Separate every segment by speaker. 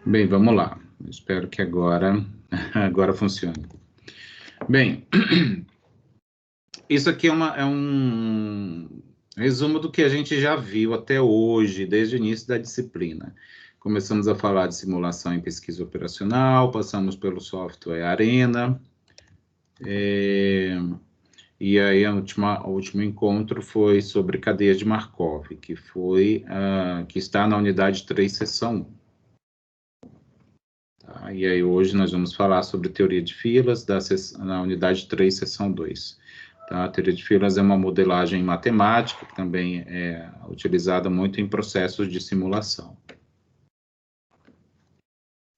Speaker 1: Bem, vamos lá. Espero que agora funcione. Bem, isso aqui é um resumo do que a gente já viu até hoje, desde o início da disciplina. Começamos a falar de simulação em pesquisa operacional, passamos pelo software Arena, e aí o último encontro foi sobre cadeias de Markov, que está na unidade 3, seção 1. Tá? E aí hoje nós vamos falar sobre teoria de filas na unidade 3, seção 2. Tá? A teoria de filas é uma modelagem matemática que também é utilizada muito em processos de simulação.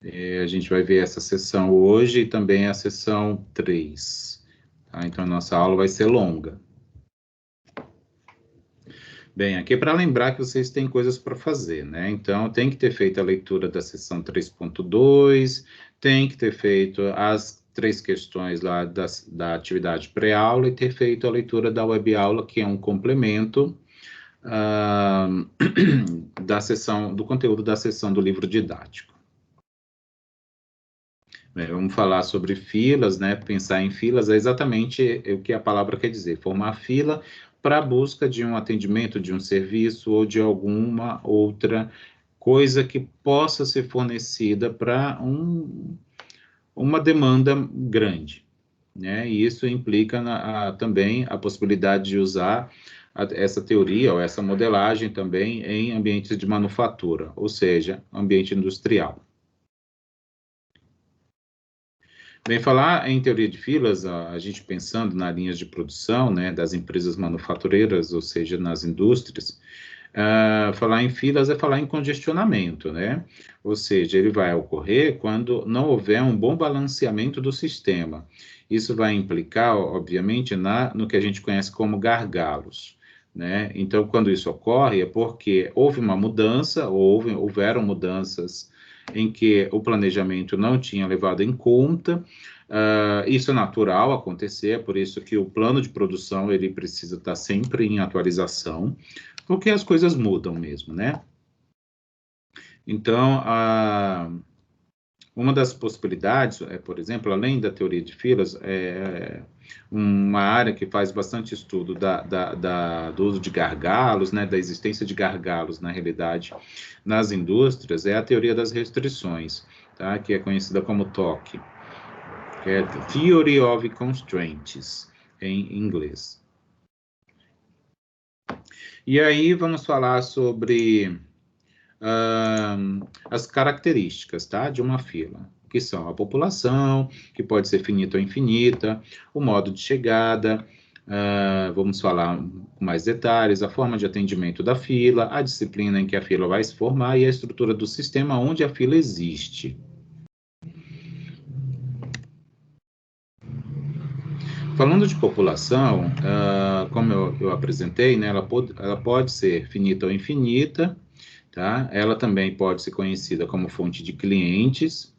Speaker 1: A gente vai ver essa sessão hoje e também a sessão 3. Tá? Então, a nossa aula vai ser longa. Bem, aqui é para lembrar que vocês têm coisas para fazer, né? Então, tem que ter feito a leitura da sessão 3.2, tem que ter feito as 3 questões lá da atividade pré-aula e ter feito a leitura da web-aula, que é um complemento do conteúdo da sessão do livro didático. Bem, vamos falar sobre filas, né? Pensar em filas é exatamente o que a palavra quer dizer, formar fila para a busca de um atendimento, de um serviço ou de alguma outra coisa que possa ser fornecida para uma demanda grande, né? E isso implica também a possibilidade de usar essa teoria ou essa modelagem também em ambientes de manufatura, ou seja, ambiente industrial. Bem, falar em teoria de filas, a gente pensando nas linhas de produção, né, das empresas manufatureiras, ou seja, nas indústrias, falar em filas é falar em congestionamento, né? Ou seja, ele vai ocorrer quando não houver um bom balanceamento do sistema. Isso vai implicar, obviamente, no que a gente conhece como gargalos, né? Então, quando isso ocorre, é porque houve uma mudança, houveram mudanças em que o planejamento não tinha levado em conta. Isso é natural acontecer, por isso que o plano de produção ele precisa estar sempre em atualização, porque as coisas mudam mesmo, né? Então, uma das possibilidades, por exemplo, além da teoria de filas, uma área que faz bastante estudo do uso de gargalos, né, da existência de gargalos, na realidade, nas indústrias, é a teoria das restrições, tá, que é conhecida como TOC, que é Theory of Constraints, em inglês. E aí vamos falar sobre as características, tá, de uma fila, que são a população, que pode ser finita ou infinita, o modo de chegada, vamos falar com mais detalhes, a forma de atendimento da fila, a disciplina em que a fila vai se formar e a estrutura do sistema onde a fila existe. Falando de população, como eu apresentei, né, ela pode ser finita ou infinita, tá? Ela também pode ser conhecida como fonte de clientes,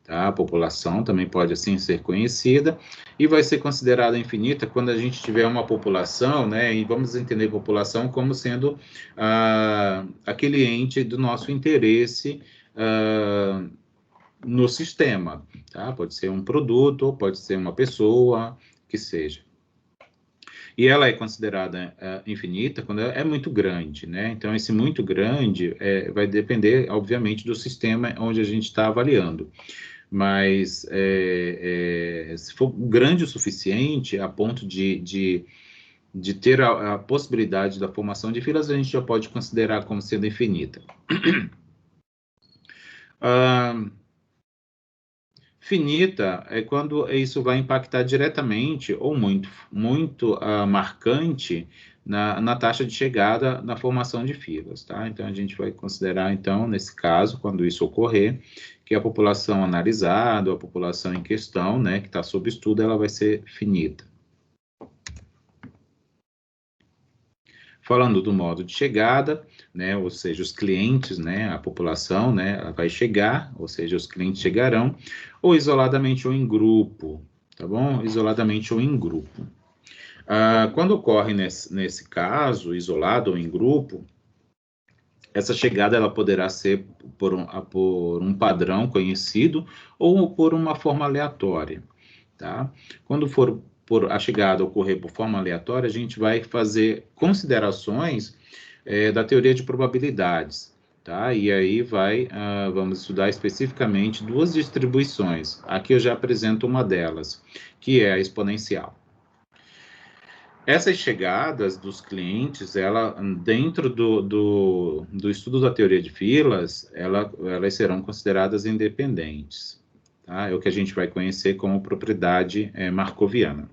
Speaker 1: tá? A população também pode assim ser conhecida, e vai ser considerada infinita quando a gente tiver uma população, né? E vamos entender população como sendo aquele ente do nosso interesse no sistema, tá? Pode ser um produto, pode ser uma pessoa, que seja. E ela é considerada infinita quando ela é muito grande, né? Então, esse muito grande vai depender, obviamente, do sistema onde a gente está avaliando. Mas, se for grande o suficiente, a ponto de ter a possibilidade da formação de filas, a gente já pode considerar como sendo infinita. Finita é quando isso vai impactar diretamente ou muito marcante na taxa de chegada na formação de filas, tá? Então, a gente vai considerar, então, nesse caso, quando isso ocorrer, que a população analisada, a população em questão, né, que está sob estudo, ela vai ser finita. Falando do modo de chegada, né, ou seja, os clientes, né, a população, né, vai chegar, ou seja, os clientes chegarão, ou isoladamente ou em grupo, tá bom? Isoladamente ou em grupo. Quando ocorre nesse caso, isolado ou em grupo,
Speaker 2: Essa chegada ela poderá ser por um padrão conhecido ou por uma forma aleatória, tá? Quando for por a chegada ocorrer por forma aleatória, a gente vai fazer considerações da teoria de probabilidades, tá? E aí vamos estudar especificamente duas distribuições. Aqui eu já apresento uma delas, que é a exponencial. Essas chegadas dos clientes, dentro do estudo da teoria de filas, elas serão consideradas independentes. Tá? É o que a gente vai conhecer como propriedade marcoviana.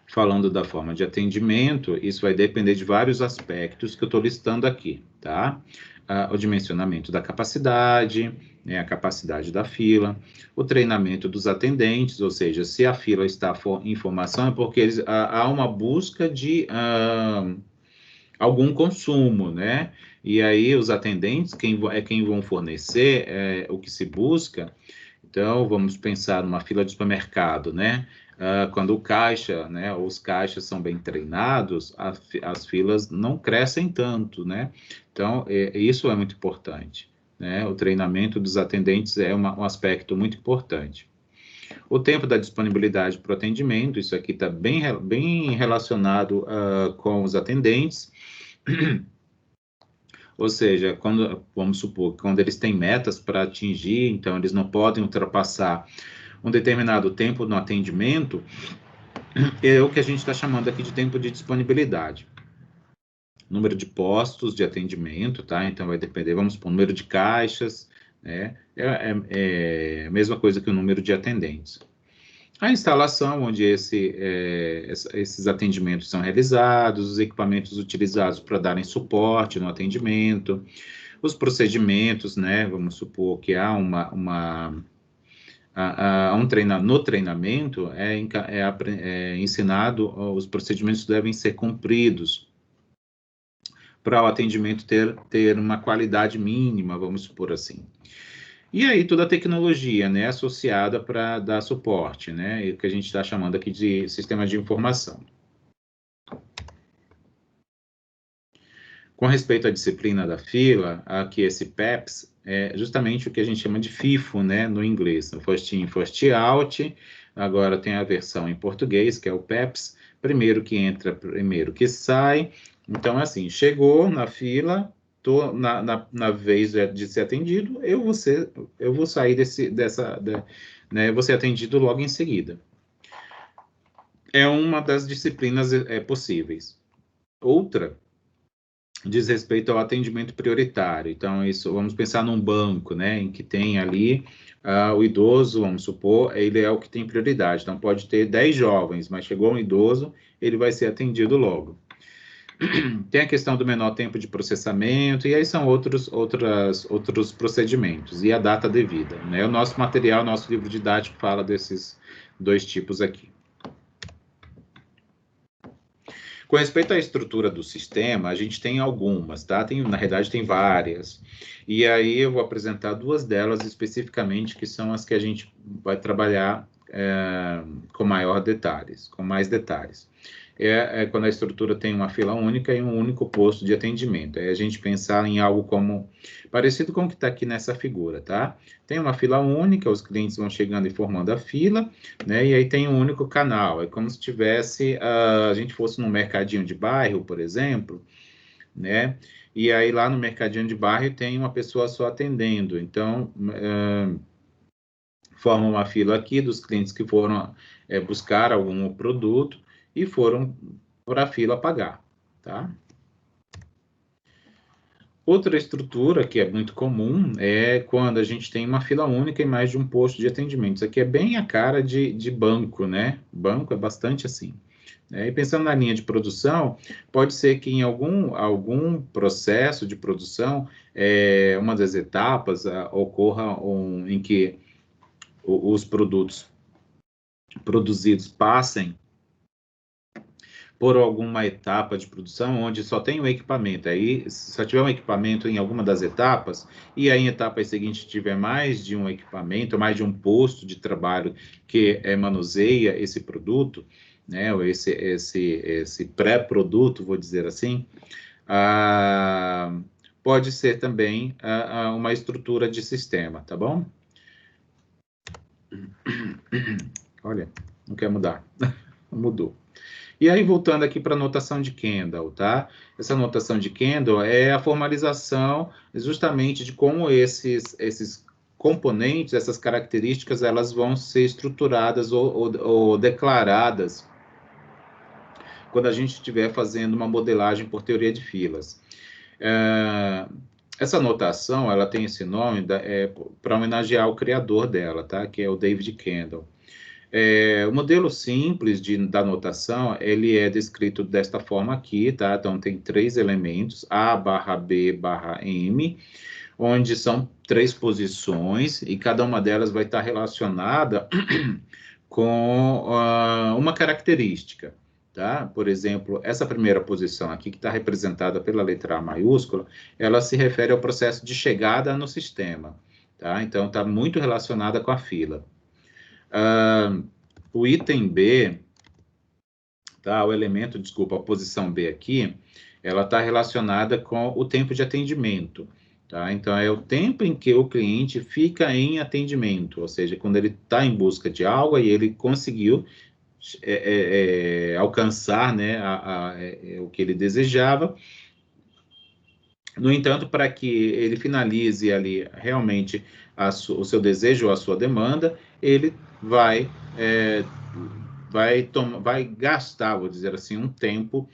Speaker 2: Falando da forma de atendimento, isso vai depender de vários aspectos que eu estou listando aqui, tá? O dimensionamento da capacidade, né, a capacidade da fila, o treinamento dos atendentes, ou seja, se a fila está em formação é porque há uma busca de algum consumo, né? E aí os atendentes, quem vão fornecer o que se busca. Então, vamos pensar numa fila de supermercado, né? Quando o caixa, né, os caixas são bem treinados, as filas não crescem tanto, né? Então, isso é muito importante, né? O treinamento dos atendentes é um aspecto muito importante. O tempo da disponibilidade para o atendimento, isso aqui está bem relacionado com os atendentes. Ou seja, vamos supor, quando eles têm metas para atingir, então eles não podem ultrapassar um determinado tempo no atendimento, é o que a gente está chamando aqui de tempo de disponibilidade. Número de postos de atendimento, tá? Então vai depender, vamos supor, número de caixas, né? É a mesma coisa que o número de atendentes. A instalação, onde esses atendimentos são realizados, os equipamentos utilizados para darem suporte no atendimento, os procedimentos, né? Vamos supor que há no treinamento é ensinado, os procedimentos devem ser cumpridos para o atendimento ter uma qualidade mínima, vamos supor assim. E aí toda a tecnologia, né, associada para dar suporte, né, o que a gente está chamando aqui de sistema de informação. Com respeito à disciplina da fila, aqui esse PEPS é justamente o que a gente chama de FIFO, né, no inglês, First In, First Out. Agora tem a versão em português, que é o PEPS, primeiro que entra, primeiro que sai. Então, assim, chegou na fila, tô na vez de ser atendido, eu vou sair né, vou ser atendido logo em seguida. É uma das disciplinas possíveis. Outra diz respeito ao atendimento prioritário. Então, isso, vamos pensar num banco, né, em que tem ali o idoso, vamos supor, ele é o que tem prioridade. Então, pode ter 10 jovens, mas chegou um idoso, ele vai ser atendido logo. Tem a questão do menor tempo de processamento, e aí são outros procedimentos, e a data devida, né? O nosso material, nosso livro didático fala desses dois tipos aqui. Com respeito à estrutura do sistema, a gente tem algumas, tá? Na realidade, tem várias. E aí eu vou apresentar duas delas especificamente, que são as que a gente vai trabalhar com mais detalhes. Quando a estrutura tem uma fila única e um único posto de atendimento. Aí a gente pensar em algo parecido com o que está aqui nessa figura, tá? Tem uma fila única, os clientes vão chegando e formando a fila, né? E aí tem um único canal. É como se tivesse, a gente fosse num mercadinho de bairro, por exemplo, né? E aí lá no mercadinho de bairro tem uma pessoa só atendendo. Então, forma uma fila aqui dos clientes que foram buscar algum produto e foram para a fila pagar, tá? Outra estrutura que é muito comum é quando a gente tem uma fila única e mais de um posto de atendimento. Isso aqui é bem a cara de banco, né? Banco é bastante assim. E pensando na linha de produção, pode ser que em algum processo de produção, uma das etapas ocorra em que os produtos produzidos passem por alguma etapa de produção onde só tem o equipamento. Aí, se só tiver um equipamento em alguma das etapas, e aí em etapas seguintes tiver mais de um equipamento, mais de um posto de trabalho que manuseia esse produto, né, ou esse pré-produto, vou dizer assim,
Speaker 1: pode ser também uma estrutura de sistema, tá bom? Olha, não quer mudar. Mudou. E aí, voltando aqui para a notação de Kendall, tá? Essa notação de Kendall é a formalização justamente de como esses componentes, essas características, elas vão ser estruturadas ou declaradas quando a gente estiver fazendo uma modelagem por teoria de filas. Essa notação, ela tem esse nome para homenagear o criador dela, tá? Que é o David Kendall. O modelo simples da notação, ele é descrito desta forma aqui, tá? Então, tem 3 elementos, A barra B barra M, onde são 3 posições, e cada uma delas vai estar relacionada com uma característica, tá? Por exemplo, essa primeira posição aqui, que está representada pela letra A maiúscula, ela se refere ao processo de chegada no sistema, tá? Então, está muito relacionada com a fila. O item B, tá? O elemento, desculpa, a posição B aqui, ela está relacionada com o tempo de atendimento, tá? Então, é o tempo em que o cliente fica em atendimento, ou seja, quando ele está em busca de algo e ele conseguiu alcançar, né, o que ele desejava. No entanto, para que ele finalize ali realmente o seu desejo ou a sua demanda, ele vai gastar, vou dizer assim, um tempo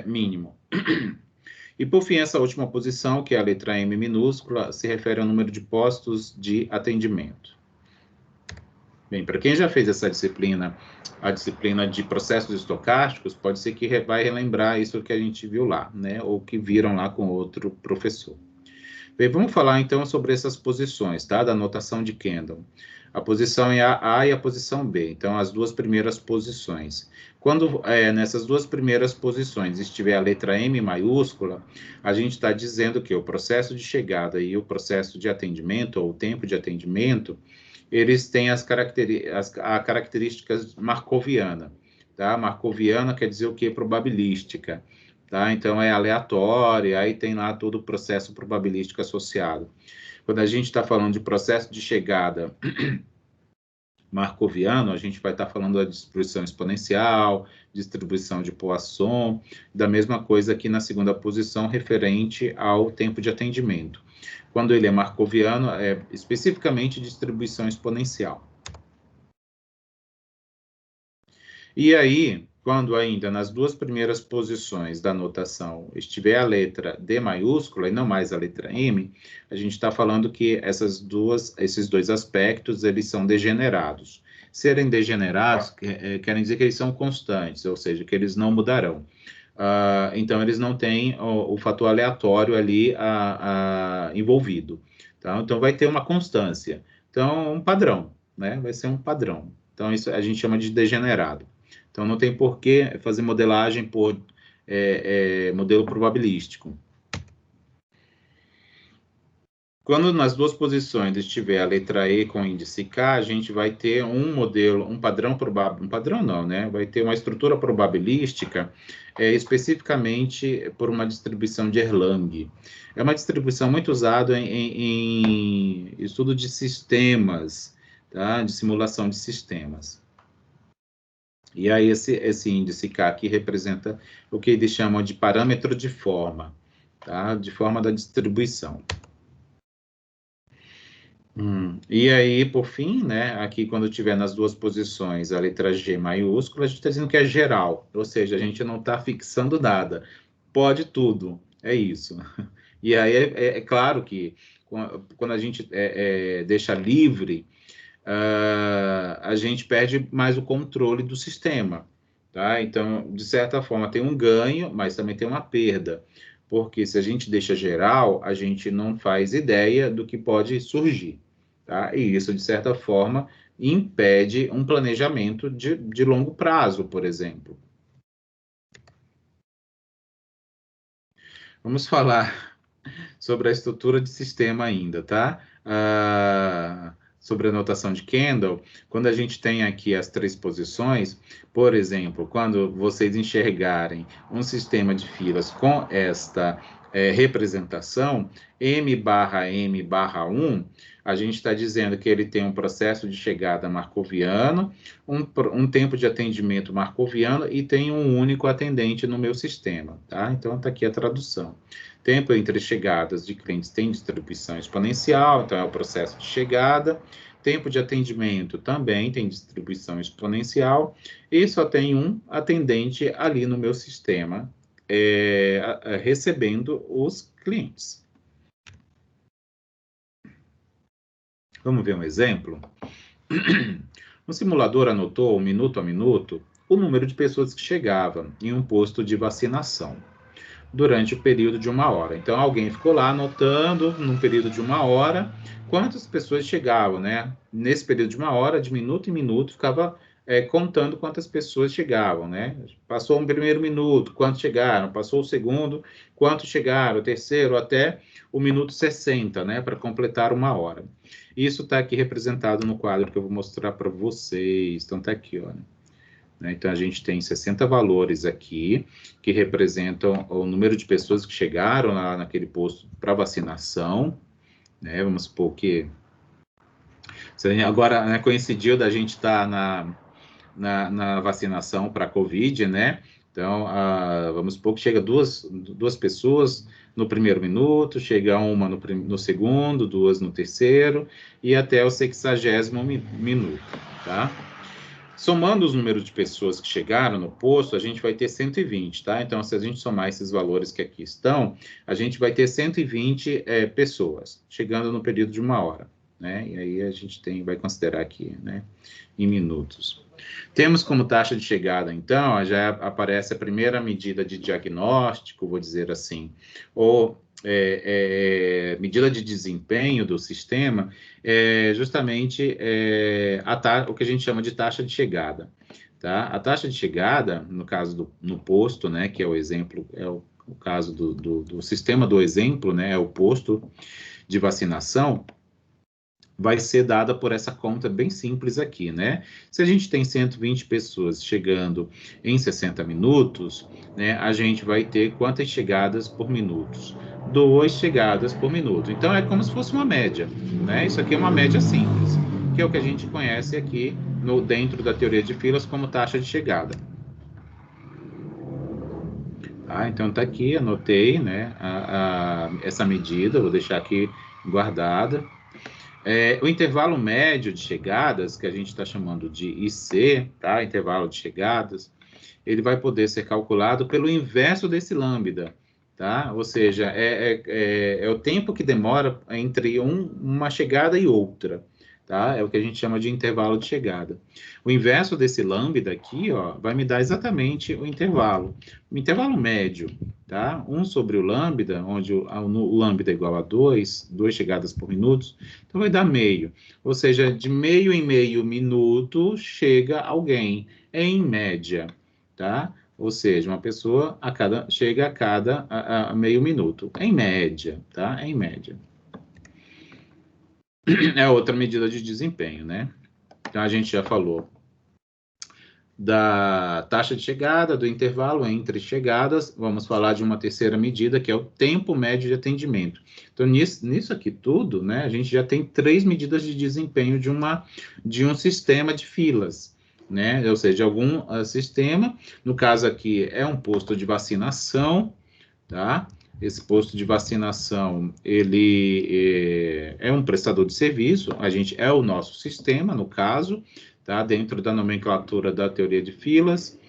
Speaker 1: mínimo. E, por fim, essa última posição, que é a letra M minúscula, se refere ao número de postos de atendimento. Bem, para quem já fez essa disciplina, a disciplina de processos estocásticos, pode ser que vai relembrar isso que a gente viu lá, né? Ou que viram lá com outro professor. Bem, vamos falar então sobre essas posições, tá? Da notação de Kendall. A posição é a A e a posição B, então as duas primeiras posições. Quando nessas duas primeiras posições estiver a letra M maiúscula, a gente está dizendo que o processo de chegada e o processo de atendimento, ou o tempo de atendimento, eles têm a características markoviana, tá? Markoviana quer dizer o quê? Probabilística, tá? Então, é aleatória, aí tem lá todo o processo probabilístico associado. Quando a gente está falando de processo de chegada markoviano, a gente vai estar falando da distribuição exponencial, distribuição de Poisson, da mesma coisa aqui na segunda posição, referente ao tempo de atendimento. Quando ele é markoviano, é especificamente distribuição exponencial. E aí, quando ainda nas duas primeiras posições da notação estiver a letra D maiúscula e não mais a letra M, a gente está falando que esses dois aspectos, eles são degenerados. Serem degenerados querem dizer que eles são constantes, ou seja, que eles não mudarão. Então, eles não têm o fator aleatório ali envolvido. Tá? Então, vai ter uma constância. Então, um padrão, né? Vai ser um padrão. Então, isso a gente chama de degenerado. Então, não tem por que fazer modelagem por modelo probabilístico. Quando nas duas posições estiver a letra E com índice K, a gente vai ter um modelo, um padrão probabilístico, um padrão não, né? Vai ter uma estrutura probabilística especificamente por uma distribuição de Erlang. É uma distribuição muito usada em estudo de sistemas, tá? De simulação de sistemas. E aí esse índice K aqui representa o que eles chamam de parâmetro de forma, tá? De forma da distribuição. E aí, por fim, né, aqui quando tiver nas duas posições a letra G maiúscula, a gente está dizendo que é geral, ou seja, a gente não está fixando nada. Pode tudo, é isso. E aí é claro que quando a gente deixa livre, a gente perde mais o controle do sistema, tá? Então, de certa forma, tem um ganho, mas também tem uma perda, porque se a gente deixa geral, a gente não faz ideia do que pode surgir, tá? E isso, de certa forma, impede um planejamento de longo prazo, por exemplo. Vamos falar sobre a estrutura de sistema ainda, tá? sobre a notação de Kendall, quando a gente tem aqui as 3 posições, por exemplo, quando vocês enxergarem um sistema de filas com esta representação, M/M/1, a gente está dizendo que ele tem um processo de chegada marcoviano, um tempo de atendimento marcoviano e tem um único atendente no meu sistema, tá? Então, está aqui a tradução. Tempo entre chegadas de clientes tem distribuição exponencial, então é o processo de chegada. Tempo de atendimento também tem distribuição exponencial. E só tem um atendente ali no meu sistema, recebendo os clientes. Vamos ver um exemplo? O simulador anotou, minuto a minuto, o número de pessoas que chegavam em um posto de vacinação durante o período de 1 hora. Então, alguém ficou lá anotando, num período de 1 hora, quantas pessoas chegavam, né? Nesse período de 1 hora, de minuto em minuto, ficava contando quantas pessoas chegavam, né? Passou um primeiro minuto, quantos chegaram? Passou o segundo, quantos chegaram? O terceiro, até o minuto 60, né? Para completar 1 hora. Isso está aqui representado no quadro que eu vou mostrar para vocês. Então, está aqui, olha. Então, a gente tem 60 valores aqui, que representam o número de pessoas que chegaram lá naquele posto para vacinação, né? Vamos supor que... Agora, né, coincidiu da gente estar na vacinação para a Covid, né? Então, vamos supor que chega duas pessoas no primeiro minuto, chega uma no segundo, 2 no terceiro, e até o 60º minuto, tá? Somando os números de pessoas que chegaram no posto, a gente vai ter 120, tá? Então, se a gente somar esses valores que aqui estão, a gente vai ter 120 pessoas chegando no período de 1 hora, né? E aí a gente vai considerar aqui, né, em minutos. Temos como taxa de chegada, então, já aparece a primeira medida de diagnóstico, vou dizer assim, ou medida de desempenho do sistema, justamente o que a gente chama de taxa de chegada. Tá? A taxa de chegada, no caso no posto, né, que é o exemplo, o caso do sistema do exemplo, né, é o posto de vacinação, vai ser dada por essa conta bem simples aqui, né? Se a gente tem 120 pessoas chegando em 60 minutos, né, a gente vai ter quantas chegadas por minuto? 2 chegadas por minuto. Então, é como se fosse uma média, né? Isso aqui é uma média simples, que é o que a gente conhece aqui dentro da teoria de filas como taxa de chegada. Tá? Então, tá aqui, anotei, né, essa medida, vou deixar aqui guardada. O intervalo médio de chegadas, que a gente está chamando de IC, tá? Intervalo de chegadas, ele vai poder ser calculado pelo inverso desse lambda, tá? Ou seja, é o tempo que demora entre uma chegada e outra, tá? É o que a gente chama de intervalo de chegada. O inverso desse lambda aqui, ó, vai me dar exatamente o intervalo médio, tá? 1 sobre o lambda, onde o lambda é igual a 2 chegadas por minuto, então vai dar meio. Ou seja, de meio em meio minuto chega alguém, em média, tá? Ou seja, uma pessoa chega a cada meio minuto, em média, tá? Em média. É outra medida de desempenho, né? Então, a gente já falou da taxa de chegada, do intervalo entre chegadas, vamos falar de uma terceira medida, que é o tempo médio de atendimento. Então, nisso aqui tudo, né, a gente já tem 3 medidas de desempenho de um sistema de filas, né? Ou seja, algum sistema, no caso aqui é um posto de vacinação, tá? Esse posto de vacinação, ele é um prestador de serviço, a gente é o nosso sistema, no caso, tá? Dentro da nomenclatura da teoria de filas.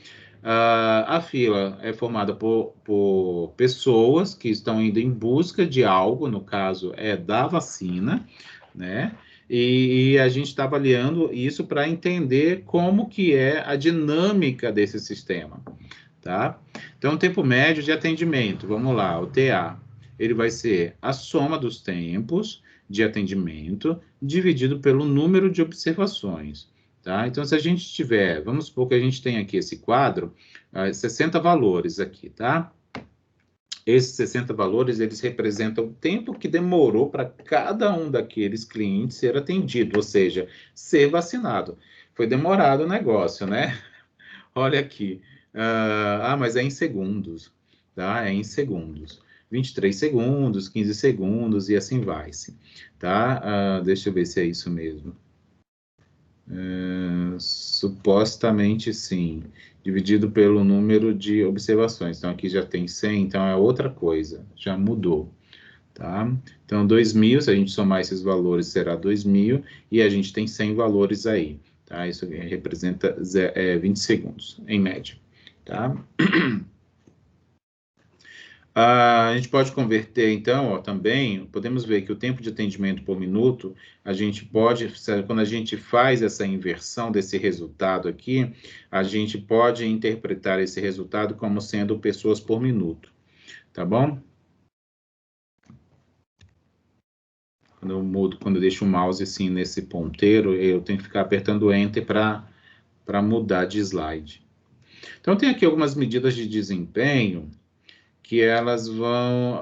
Speaker 1: A fila é formada por pessoas que estão indo em busca de algo, no caso é da vacina, né? E a gente está avaliando isso para entender como que é a dinâmica desse sistema, tá? Então, o tempo médio de atendimento, vamos lá, o TA, ele vai ser a soma dos tempos de atendimento dividido pelo número de observações, tá? Então, se a gente tiver, vamos supor que a gente tem aqui esse quadro, 60 valores aqui, tá? esses 60 valores, eles representam o tempo que demorou para cada um daqueles clientes ser atendido, ou seja, ser vacinado. Foi demorado o negócio, né? Olha aqui. Mas é em segundos, tá? É em segundos. 23 segundos, 15 segundos e assim vai-se, tá? Deixa eu ver se é isso mesmo. Supostamente sim, dividido pelo número de observações. Então, aqui já tem 100, então é outra coisa, já mudou, tá? Então, 2.000, se a gente somar esses valores, será 2.000, e a gente tem 100 valores aí, tá? Isso representa 20 segundos, em média, tá? A gente pode converter, então, ó, também, podemos ver que o tempo de atendimento por minuto, a gente pode, quando a gente faz essa inversão desse resultado aqui, a gente pode interpretar esse resultado como sendo pessoas por minuto, tá bom? Quando eu deixo o mouse assim nesse ponteiro, eu tenho que ficar apertando Enter para mudar de slide. Então, tem aqui algumas medidas de desempenho que elas vão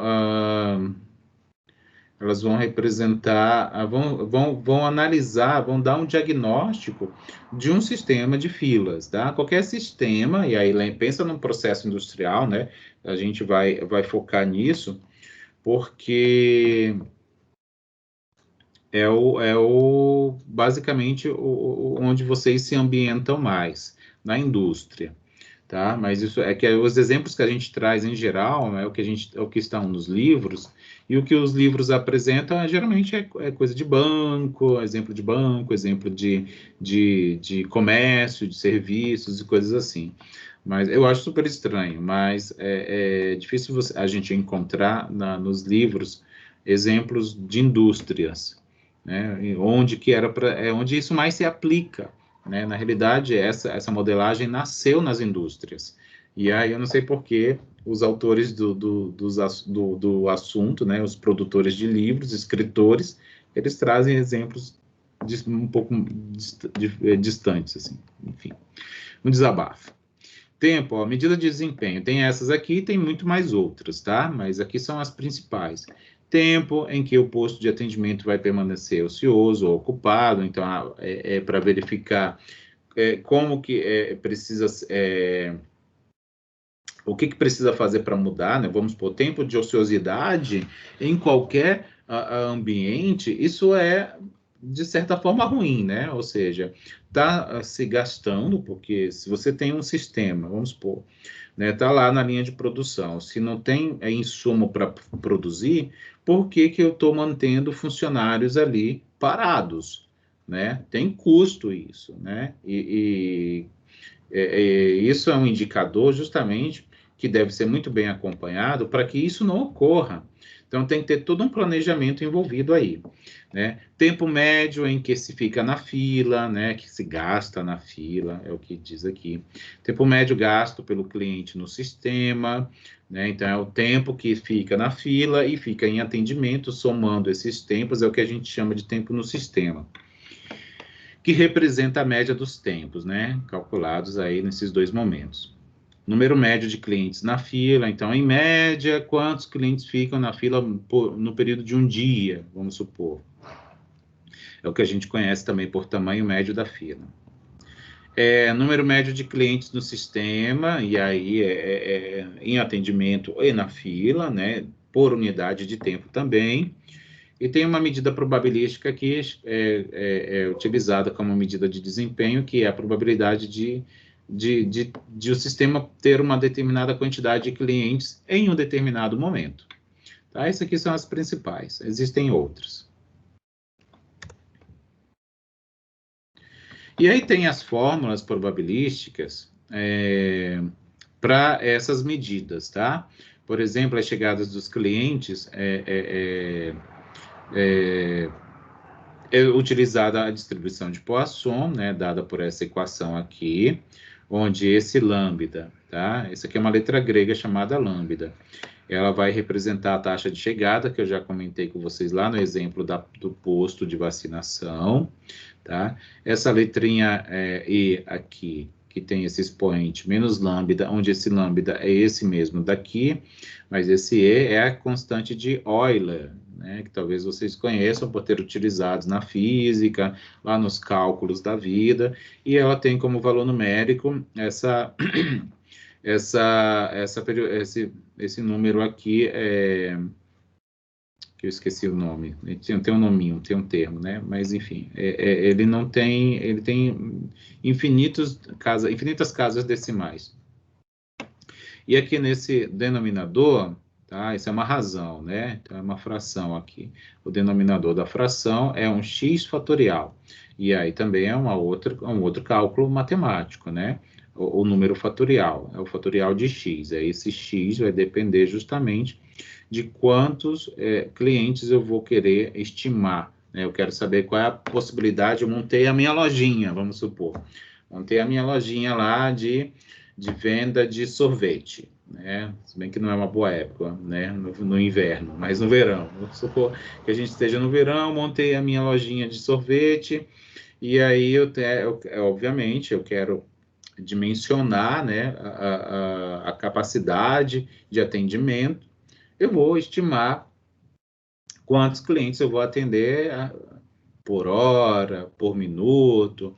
Speaker 1: representar, vão analisar, vão dar um diagnóstico de um sistema de filas, tá? Qualquer sistema, e aí pensa num processo industrial, né? A gente vai focar nisso, porque basicamente onde vocês se ambientam mais, na indústria. Tá? Mas isso é que os exemplos que a gente traz em geral é o que estão nos livros, e o que os livros apresentam geralmente é coisa de banco, exemplo de comércio, de serviços e coisas assim. Mas eu acho super estranho, mas é difícil a gente encontrar nos livros exemplos de indústrias, né? Onde isso mais se aplica, né? Na realidade, essa modelagem nasceu nas indústrias. E aí eu não sei por que os autores do assunto, né, os produtores de livros, escritores, eles trazem exemplos um pouco distantes, assim. Enfim, um desabafo. Tempo, ó, medida de desempenho. Tem essas aqui e tem muito mais outras, tá? Mas aqui são as principais. Tempo em que o posto de atendimento vai permanecer ocioso ou ocupado. Então, é para verificar como que precisa... o que precisa fazer para mudar, né? Vamos supor, tempo de ociosidade em qualquer ambiente, isso é, de certa forma, ruim, né? Ou seja, está se gastando, porque se você tem um sistema, vamos supor, né, tá lá na linha de produção, se não tem insumo para produzir, por que eu estou mantendo funcionários ali parados, né? Tem custo isso, né? Isso é um indicador justamente que deve ser muito bem acompanhado para que isso não ocorra. Então, tem que ter todo um planejamento envolvido aí, né? Tempo médio em que se fica na fila, né? Que se gasta na fila, é o que diz aqui. Tempo médio gasto pelo cliente no sistema, né? Então, é o tempo que fica na fila e fica em atendimento, somando esses tempos, é o que a gente chama de tempo no sistema, que representa a média dos tempos, né? Calculados aí nesses dois momentos. Número médio de clientes na fila, então, em média, quantos clientes ficam na fila no período de um dia, vamos supor. É o que a gente conhece também por tamanho médio da fila. Número médio de clientes no sistema, e aí em atendimento e na fila, né? Por unidade de tempo também. E tem uma medida probabilística que é utilizada como medida de desempenho, que é a probabilidade de o sistema ter uma determinada quantidade de clientes em um determinado momento. Tá? Essas aqui são as principais, existem outras. E aí tem as fórmulas probabilísticas para essas medidas, tá? Por exemplo, as chegadas dos clientes é utilizada a distribuição de Poisson, né, dada por essa equação aqui, onde esse lambda, tá? Essa aqui é uma letra grega chamada lambda. Ela vai representar a taxa de chegada, que eu já comentei com vocês lá no exemplo do posto de vacinação, tá? Essa letrinha E aqui, que tem esse expoente menos lambda, onde esse lambda é esse mesmo daqui, mas esse E é a constante de Euler, né, que talvez vocês conheçam por ter utilizado na física, lá nos cálculos da vida, e ela tem como valor numérico esse número aqui, que eu esqueci o nome, tem um nominho, tem um termo, né? Mas enfim, ele não tem, ele tem infinitas casas decimais. E aqui nesse denominador, tá? Isso é uma razão, né? Então é uma fração aqui. O denominador da fração é um x fatorial. E aí também é um outro cálculo matemático, né? O número fatorial, é o fatorial de x. Esse x vai depender justamente de quantos clientes eu vou querer estimar, né? Eu quero saber qual é a possibilidade. Eu montei a minha lojinha, vamos supor. Montei a minha lojinha lá de venda de sorvete, né? Se bem que não é uma boa época, né? No inverno, mas no verão. Vamos supor que a gente esteja no verão, montei a minha lojinha de sorvete, e aí obviamente eu quero dimensionar, né, a capacidade de atendimento. Eu vou estimar quantos clientes eu vou atender por hora, por minuto,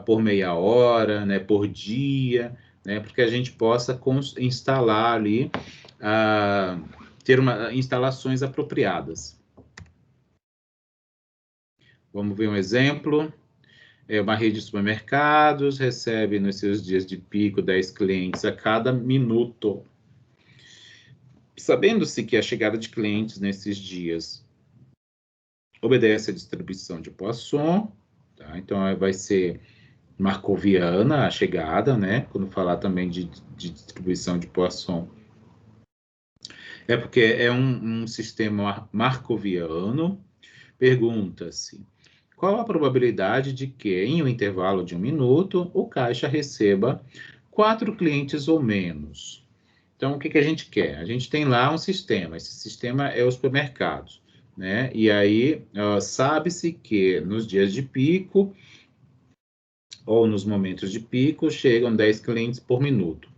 Speaker 1: por meia hora, né, por dia, né, porque a gente possa instalar ali, ter instalações apropriadas. Vamos ver um exemplo. Uma rede de supermercados recebe nos seus dias de pico 10 clientes a cada minuto. Sabendo-se que a chegada de clientes nesses dias obedece à distribuição de Poisson, tá? Então vai ser marcoviana a chegada, né? Quando falar também de distribuição de Poisson, é porque é um sistema marcoviano. Pergunta-se: qual a probabilidade de que, em um intervalo de 1 minuto, o caixa receba 4 clientes ou menos? Então, o que a gente quer? A gente tem lá um sistema, esse sistema é os supermercados, né? E aí, sabe-se que nos dias de pico, ou nos momentos de pico, chegam 10 clientes por minuto.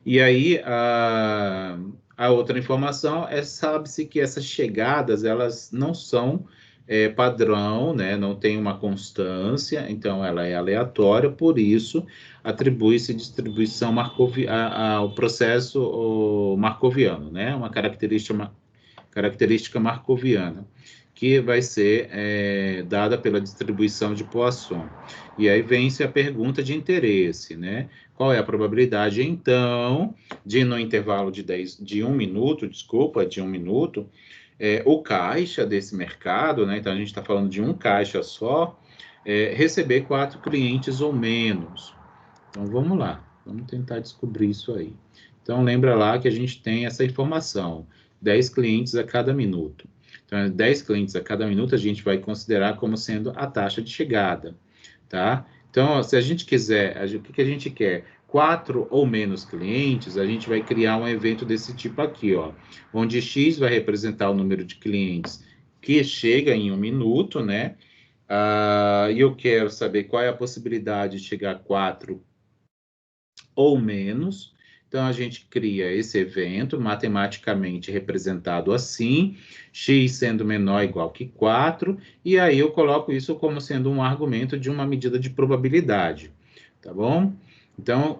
Speaker 1: E aí, a outra informação sabe-se que essas chegadas, elas não são padrão, né? Não tem uma constância, então ela é aleatória, por isso atribui-se distribuição ao processo marcoviano, né? Uma característica marcoviana, que vai ser dada pela distribuição de Poisson. E aí vem-se a pergunta de interesse, né? Qual é a probabilidade, então, de no intervalo de um minuto, o caixa desse mercado, né? Então a gente está falando de um caixa só, receber 4 clientes ou menos. Então vamos lá, vamos tentar descobrir isso aí. Então lembra lá que a gente tem essa informação, 10 clientes a cada minuto. Então 10 clientes a cada minuto a gente vai considerar como sendo a taxa de chegada, tá? Então, se a gente quiser, o que a gente quer? 4 ou menos clientes, a gente vai criar um evento desse tipo aqui, ó, onde X vai representar o número de clientes que chega em 1 minuto, né? E eu quero saber qual é a possibilidade de chegar a 4 ou menos. Então, a gente cria esse evento matematicamente representado assim, x sendo menor ou igual que 4, e aí eu coloco isso como sendo um argumento de uma medida de probabilidade, tá bom? Então,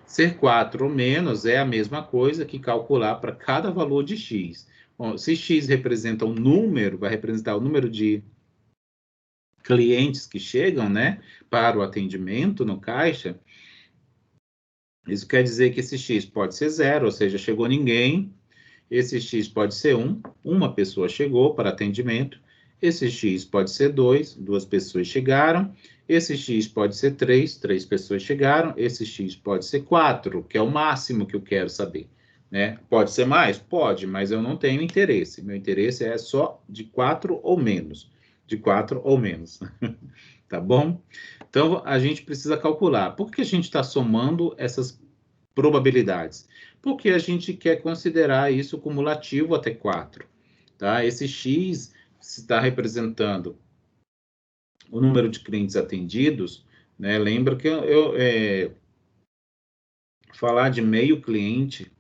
Speaker 1: ser 4 ou menos é a mesma coisa que calcular para cada valor de x. Bom, se x representa um número, vai representar o número de clientes que chegam, né, para o atendimento no caixa. Isso quer dizer que esse x pode ser 0, ou seja, chegou ninguém. Esse x pode ser 1, uma pessoa chegou para atendimento. Esse x pode ser 2, duas pessoas chegaram. Esse x pode ser 3, três pessoas chegaram. Esse x pode ser 4, que é o máximo que eu quero saber, né? Pode ser mais? Pode, mas eu não tenho interesse. Meu interesse é só de 4 ou menos. De 4 ou menos. Tá bom? Então, a gente precisa calcular. Por que a gente está somando essas probabilidades? Porque a gente quer considerar isso cumulativo até 4. Tá? Esse X está representando o número de clientes atendidos, né? Lembra que falar de meio cliente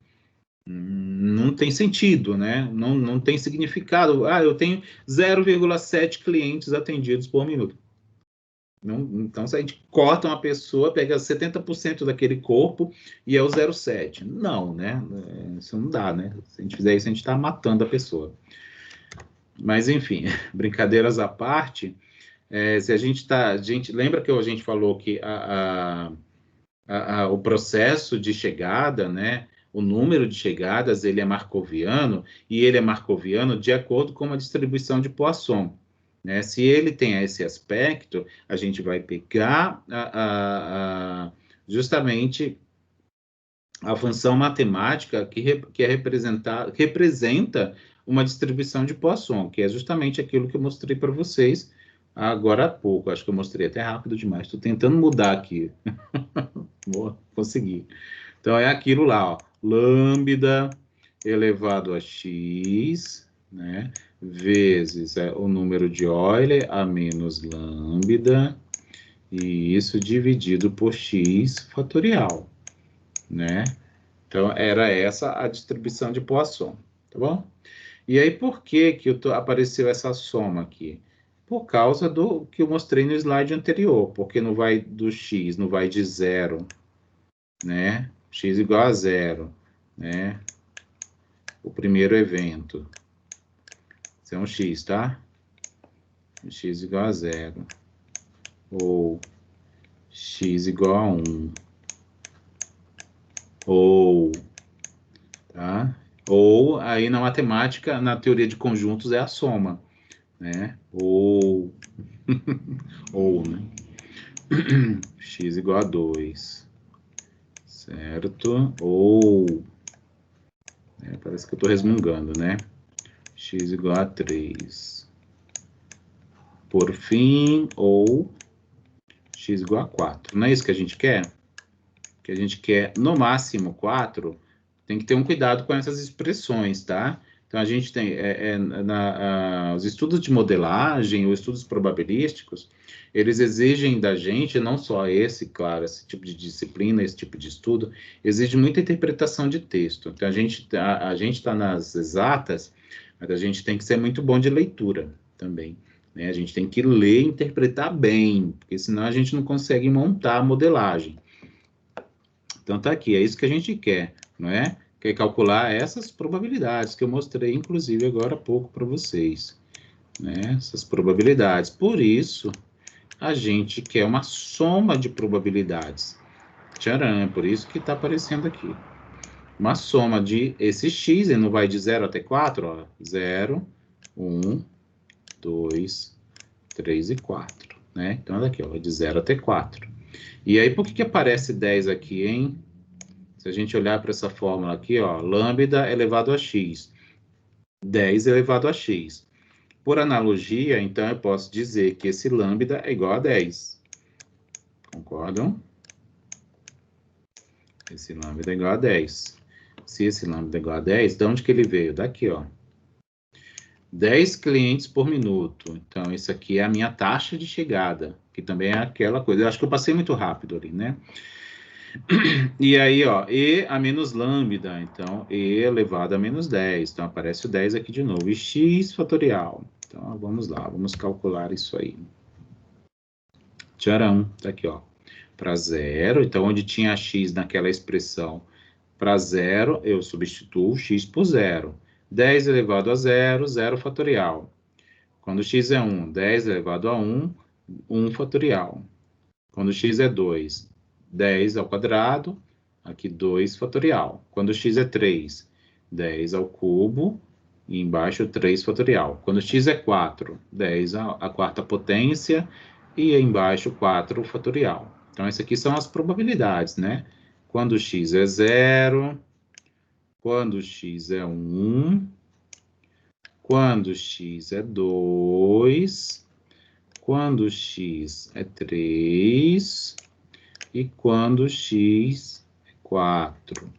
Speaker 1: não tem sentido, né? Não tem significado. Ah, eu tenho 0,7 clientes atendidos por minuto. Não, então, se a gente corta uma pessoa, pega 70% daquele corpo e é o 0,7. Não, né? Isso não dá, né? Se a gente fizer isso, a gente está matando a pessoa. Mas, enfim, brincadeiras à parte, se a gente está... Lembra que a gente falou que o processo de chegada, né? O número de chegadas, ele é marcoviano, e ele é marcoviano de acordo com uma distribuição de Poisson. Né? Se ele tem esse aspecto, a gente vai pegar justamente a função matemática que representa uma distribuição de Poisson, que é justamente aquilo que eu mostrei para vocês agora há pouco. Acho que eu mostrei até rápido demais. Estou tentando mudar aqui. Vou conseguir. Então, é aquilo lá, ó, lambda elevado a x, né, vezes o número de Euler a menos lambda, e isso dividido por x fatorial, né? Então, era essa a distribuição de Poisson, tá bom? E aí, por que apareceu essa soma aqui? Por causa do que eu mostrei no slide anterior, porque não vai do x, não vai de zero, né? X igual a zero, né? O primeiro evento. Isso é um x, tá? X igual a zero. Ou x igual a 1. Ou, tá? Ou, aí na matemática, na teoria de conjuntos, é a soma, né? Ou, né? X igual a 2. Certo? Ou, parece que eu estou resmungando, né? X igual a 3. Por fim, ou x igual a 4. Não é isso que a gente quer? Que a gente quer, no máximo, 4. Tem que ter um cuidado com essas expressões, tá? Então, a gente tem, os estudos de modelagem, os estudos probabilísticos, eles exigem da gente, não só esse, claro, esse tipo de disciplina, esse tipo de estudo, exige muita interpretação de texto. Então, a gente está nas exatas, mas a gente tem que ser muito bom de leitura também. Né? A gente tem que ler e interpretar bem, porque senão a gente não consegue montar a modelagem. Então, tá aqui, é isso que a gente quer, não é? Quer calcular essas probabilidades que eu mostrei, inclusive, agora há pouco para vocês. Né? Essas probabilidades. Por isso, a gente quer uma soma de probabilidades. Tcharam, por isso que está aparecendo aqui. Uma soma de esse x, ele não vai de 0 até 4, ó. 0, 1, 2, 3 e 4. Né? Então, olha aqui, ó, de 0 até 4. E aí, por que aparece 10 aqui, hein? Se a gente olhar para essa fórmula aqui, ó, lambda elevado a x, 10 elevado a x. Por analogia, então, eu posso dizer que esse lambda é igual a 10. Concordam? Esse lambda é igual a 10. Se esse lambda é igual a 10, de onde que ele veio? Daqui, ó. 10 clientes por minuto. Então, isso aqui é a minha taxa de chegada, que também é aquela coisa. Eu acho que eu passei muito rápido ali, né? E aí, ó, E a menos lambda, então, E elevado a menos 10. Então, aparece o 10 aqui de novo. E x fatorial. Então, vamos lá, vamos calcular isso aí. Tcharam, tá aqui, ó. Para zero, então, onde tinha x naquela expressão, para zero, eu substituo x por zero. 10 elevado a zero, zero fatorial. Quando x é 1, 10 elevado a 1, 1 fatorial. Quando x é 2, 10 ao quadrado, aqui 2 fatorial. Quando x é 3, 10 ao cubo, e embaixo 3 fatorial. Quando x é 4, 10 à quarta potência, e embaixo 4 fatorial. Então, essas aqui são as probabilidades, né? Quando x é 0, quando x é 1, quando x é 2, quando x é 3, e quando x é 4.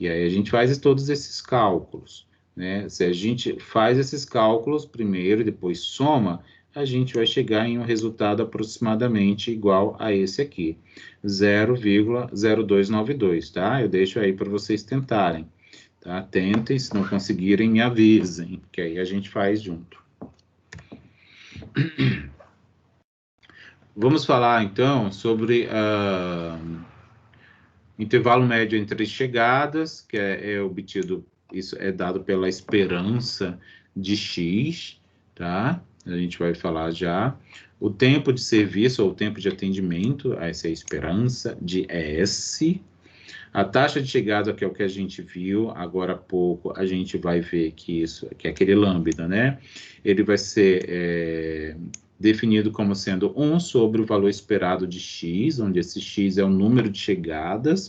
Speaker 1: E aí a gente faz todos esses cálculos. Né? Se a gente faz esses cálculos primeiro e depois soma, a gente vai chegar em um resultado aproximadamente igual a esse aqui, 0,0292, tá? Eu deixo aí para vocês tentarem, tá? Tentem, se não conseguirem, me avisem, que aí a gente faz junto. Vamos falar, então, sobre intervalo médio entre chegadas, que é obtido, isso é dado pela esperança de X, tá? A gente vai falar já. O tempo de serviço, ou o tempo de atendimento, essa é a esperança de S. A taxa de chegada, que é o que a gente viu agora há pouco, a gente vai ver que isso, que é aquele lambda, né? Ele vai ser definido como sendo 1 sobre o valor esperado de X, onde esse X é o número de chegadas.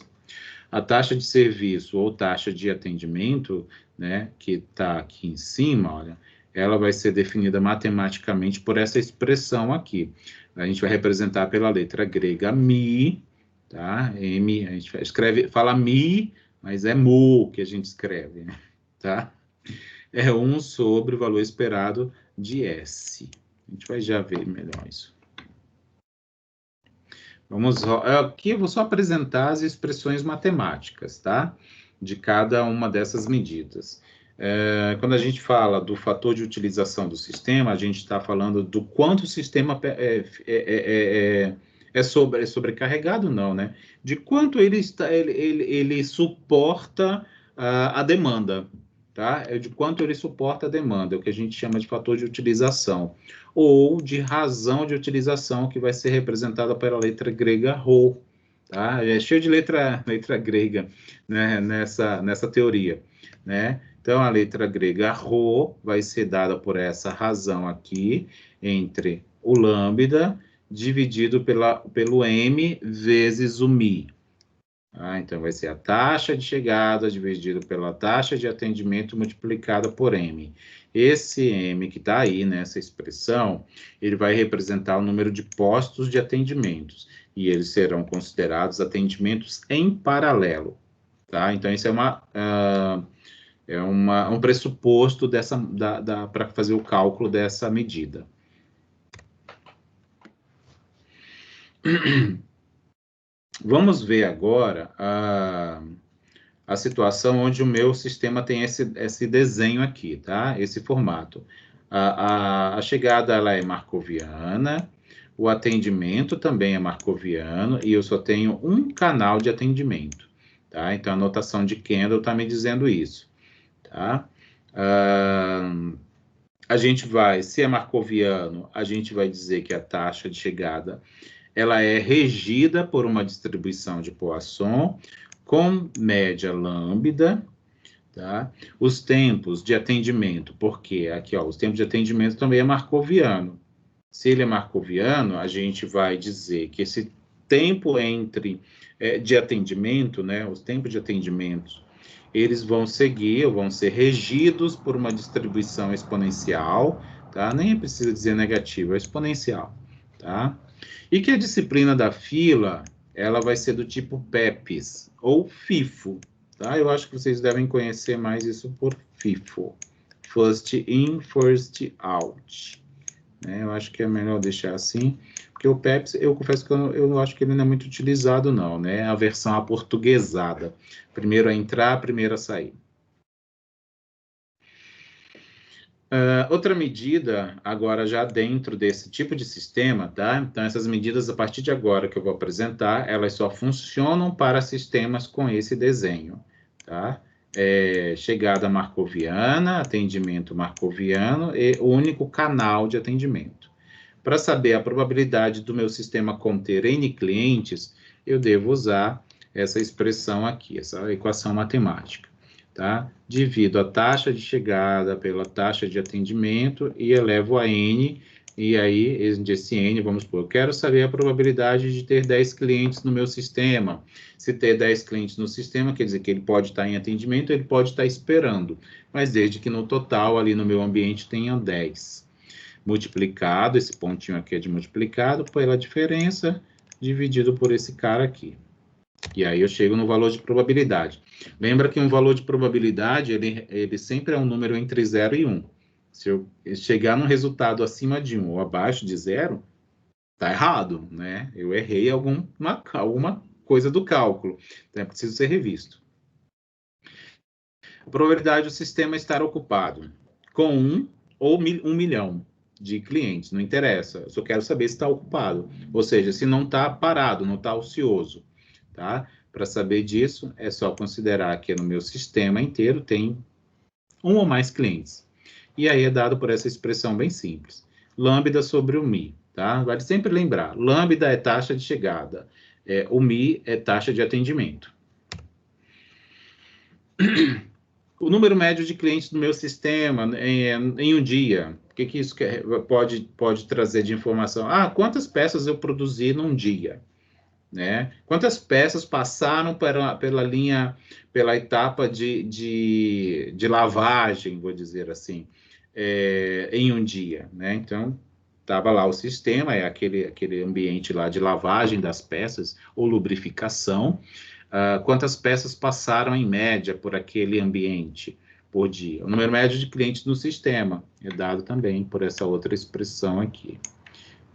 Speaker 1: A taxa de serviço ou taxa de atendimento, né, que está aqui em cima, olha, ela vai ser definida matematicamente por essa expressão aqui. A gente vai representar pela letra grega mi, tá? M, a gente escreve, fala mi, mas é mu que a gente escreve, tá? É 1 sobre o valor esperado de S. A gente vai já ver melhor isso. Vamos, aqui eu vou só apresentar as expressões matemáticas, tá? De cada uma dessas medidas. Quando a gente fala do fator de utilização do sistema, a gente está falando do quanto o sistema é sobrecarregado, não, né? De quanto ele suporta a demanda, tá? De quanto ele suporta a demanda, é o que a gente chama de fator de utilização, ou de razão de utilização, que vai ser representada pela letra grega ρ, tá? É cheio de letra grega, né, nessa teoria, né? Então, a letra grega ρ vai ser dada por essa razão aqui, entre o lambda, dividido pelo m vezes o mi. Então, vai ser a taxa de chegada dividido pela taxa de atendimento multiplicada por m. Esse m que está aí nessa expressão, ele vai representar o número de postos de atendimentos, e eles serão considerados atendimentos em paralelo, tá? Então, isso é um pressuposto para fazer o cálculo dessa medida. Vamos ver agora a situação onde o meu sistema tem esse desenho aqui, tá? Esse formato. A chegada, ela é markoviana, o atendimento também é markoviano, e eu só tenho um canal de atendimento, tá? Então, a notação de Kendall está me dizendo isso, tá? A gente vai, se é markoviano, a gente vai dizer que a taxa de chegada ela é regida por uma distribuição de Poisson com média lambda, tá? Os tempos de atendimento, porque aqui, ó, os tempos de atendimento também é markoviano. Se ele é markoviano, a gente vai dizer que esse tempo de atendimento, né, os tempos de atendimento, eles vão seguir, ou vão ser regidos por uma distribuição exponencial, tá? Nem precisa dizer negativa, é exponencial, tá? E que a disciplina da fila, ela vai ser do tipo PEPs, ou FIFO, tá? Eu acho que vocês devem conhecer mais isso por FIFO. First in, first out. Eu acho que é melhor deixar assim, porque o PEPs, eu confesso que eu acho que ele não é muito utilizado, não, né? A versão aportuguesada. Primeiro a entrar, primeiro a sair. Outra medida, agora já dentro desse tipo de sistema, tá? Então, essas medidas, a partir de agora que eu vou apresentar, elas só funcionam para sistemas com esse desenho, tá? Chegada markoviana, atendimento markoviano e o único canal de atendimento. Para saber a probabilidade do meu sistema conter N clientes, eu devo usar essa expressão aqui, essa equação matemática. Tá? Divido a taxa de chegada pela taxa de atendimento e elevo a N, e aí, esse N, vamos supor, eu quero saber a probabilidade de ter 10 clientes no meu sistema. Se ter 10 clientes no sistema, quer dizer que ele pode estar em atendimento, ele pode estar esperando, mas desde que no total, ali no meu ambiente, tenha 10. Multiplicado, esse pontinho aqui é de multiplicado, pela diferença, dividido por esse cara aqui. E aí eu chego no valor de probabilidade. Lembra que um valor de probabilidade, ele sempre é um número entre 0 e 1, Se eu chegar num resultado acima de 1 ou abaixo de 0, está errado, né? Eu errei alguma coisa do cálculo, então é preciso ser revisto. A probabilidade do sistema estar ocupado com 1 ou 1 milhão de clientes, não interessa, eu só quero saber se está ocupado, ou seja, se não está parado, não está ocioso, tá? Para saber disso, é só considerar que no meu sistema inteiro tem 1 ou mais clientes. E aí é dado por essa expressão bem simples. Lambda sobre o mi, tá? Vale sempre lembrar, lambda é taxa de chegada, o mi é taxa de atendimento. O número médio de clientes do meu sistema em um dia, o que isso pode trazer de informação? Quantas peças eu produzi num dia? Né? Quantas peças passaram pela etapa de lavagem, vou dizer assim, em um dia, né? Então, estava lá o sistema, é aquele ambiente lá de lavagem das peças, ou lubrificação. Quantas peças passaram em média por aquele ambiente por dia? O número médio de clientes no sistema é dado também por essa outra expressão aqui.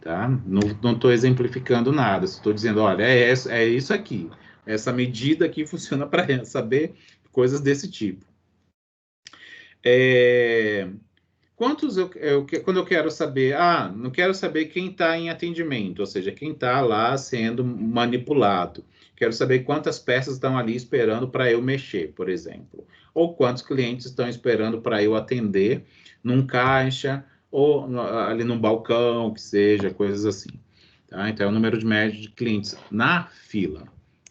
Speaker 1: Tá? Não estou exemplificando nada, estou dizendo, olha, é isso aqui, essa medida aqui funciona para saber coisas desse tipo. Quando eu quero saber, não quero saber quem está em atendimento, ou seja, quem está lá sendo manipulado. Quero saber quantas peças estão ali esperando para eu mexer, por exemplo. Ou quantos clientes estão esperando para eu atender num caixa, ou ali no balcão, que seja, coisas assim. Tá? Então, é o número de médio de clientes na fila.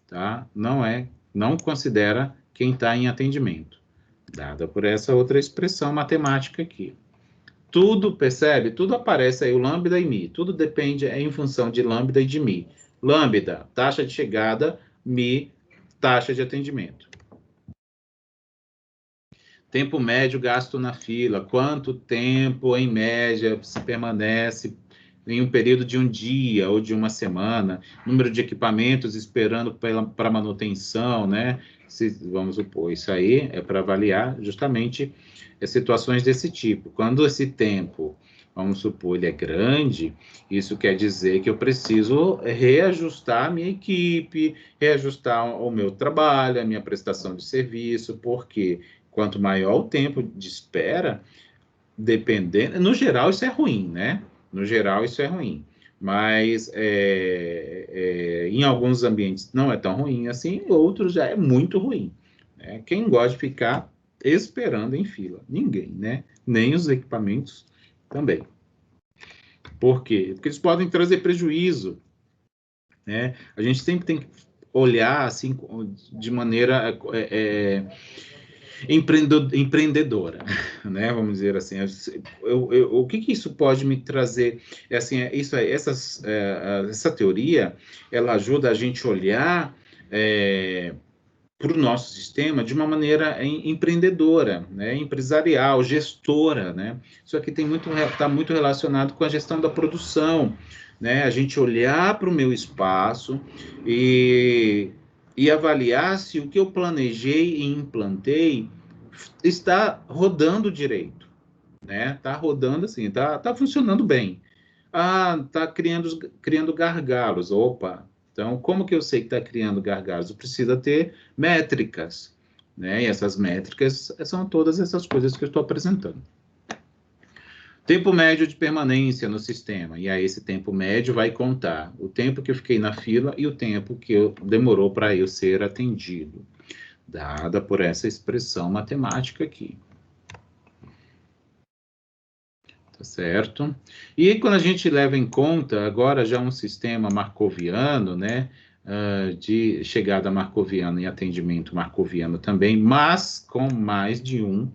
Speaker 1: Tá? Não considera quem está em atendimento. Dada por essa outra expressão matemática aqui. Tudo, percebe? Tudo aparece aí, o lambda e mi. Tudo depende em função de lambda e de mi. Lambda, taxa de chegada, mi, taxa de atendimento. Tempo médio gasto na fila. Quanto tempo, em média, se permanece em um período de um dia ou de uma semana? Número de equipamentos esperando para manutenção, né? Vamos supor, isso aí é para avaliar justamente situações desse tipo. Quando esse tempo, vamos supor, ele é grande, isso quer dizer que eu preciso reajustar a minha equipe, reajustar o meu trabalho, a minha prestação de serviço, porque quanto maior o tempo de espera, dependendo... No geral, isso é ruim, né? No geral, isso é ruim. Mas em alguns ambientes não é tão ruim assim, outros já é muito ruim. Né? Quem gosta de ficar esperando em fila? Ninguém, né? Nem os equipamentos também. Por quê? Porque eles podem trazer prejuízo. Né? A gente sempre tem que olhar assim de maneira empreendedora, né? Vamos dizer assim. O que isso pode me trazer? Essa teoria, ela ajuda a gente a olhar para o nosso sistema de uma maneira empreendedora, né? Empresarial, gestora, né? Isso aqui está muito relacionado com a gestão da produção, né? A gente olhar para o meu espaço e avaliar se o que eu planejei e implantei está rodando direito, né? Está rodando assim, está funcionando bem. Está criando gargalos. Opa! Então, como que eu sei que está criando gargalos? Precisa ter métricas, né? E essas métricas são todas essas coisas que eu estou apresentando. Tempo médio de permanência no sistema. E aí, esse tempo médio vai contar o tempo que eu fiquei na fila e o tempo que demorou para eu ser atendido, dada por essa expressão matemática aqui. Tá certo? E quando a gente leva em conta agora já um sistema marcoviano, né, de chegada marcoviana e atendimento marcoviano também, mas com mais de um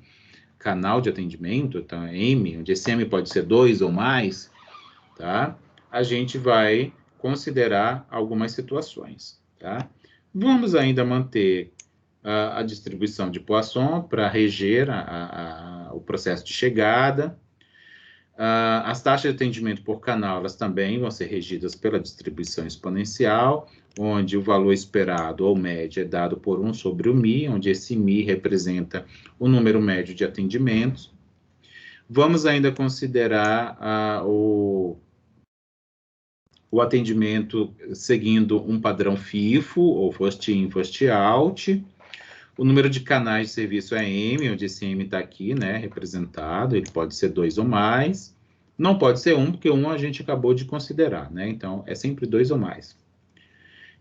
Speaker 1: canal de atendimento, então M, onde esse M pode ser 2 ou mais, tá? A gente vai considerar algumas situações, tá? Vamos ainda manter a distribuição de Poisson para reger o processo de chegada. As taxas de atendimento por canal, elas também vão ser regidas pela distribuição exponencial, onde o valor esperado, ou média, é dado por 1 sobre o Mi, onde esse Mi representa o número médio de atendimentos. Vamos ainda considerar o atendimento seguindo um padrão FIFO, ou First In, First Out. O número de canais de serviço é M, onde esse M está aqui, né, representado. Ele pode ser 2 ou mais. Não pode ser 1, porque 1 a gente acabou de considerar, né? Então, é sempre 2 ou mais.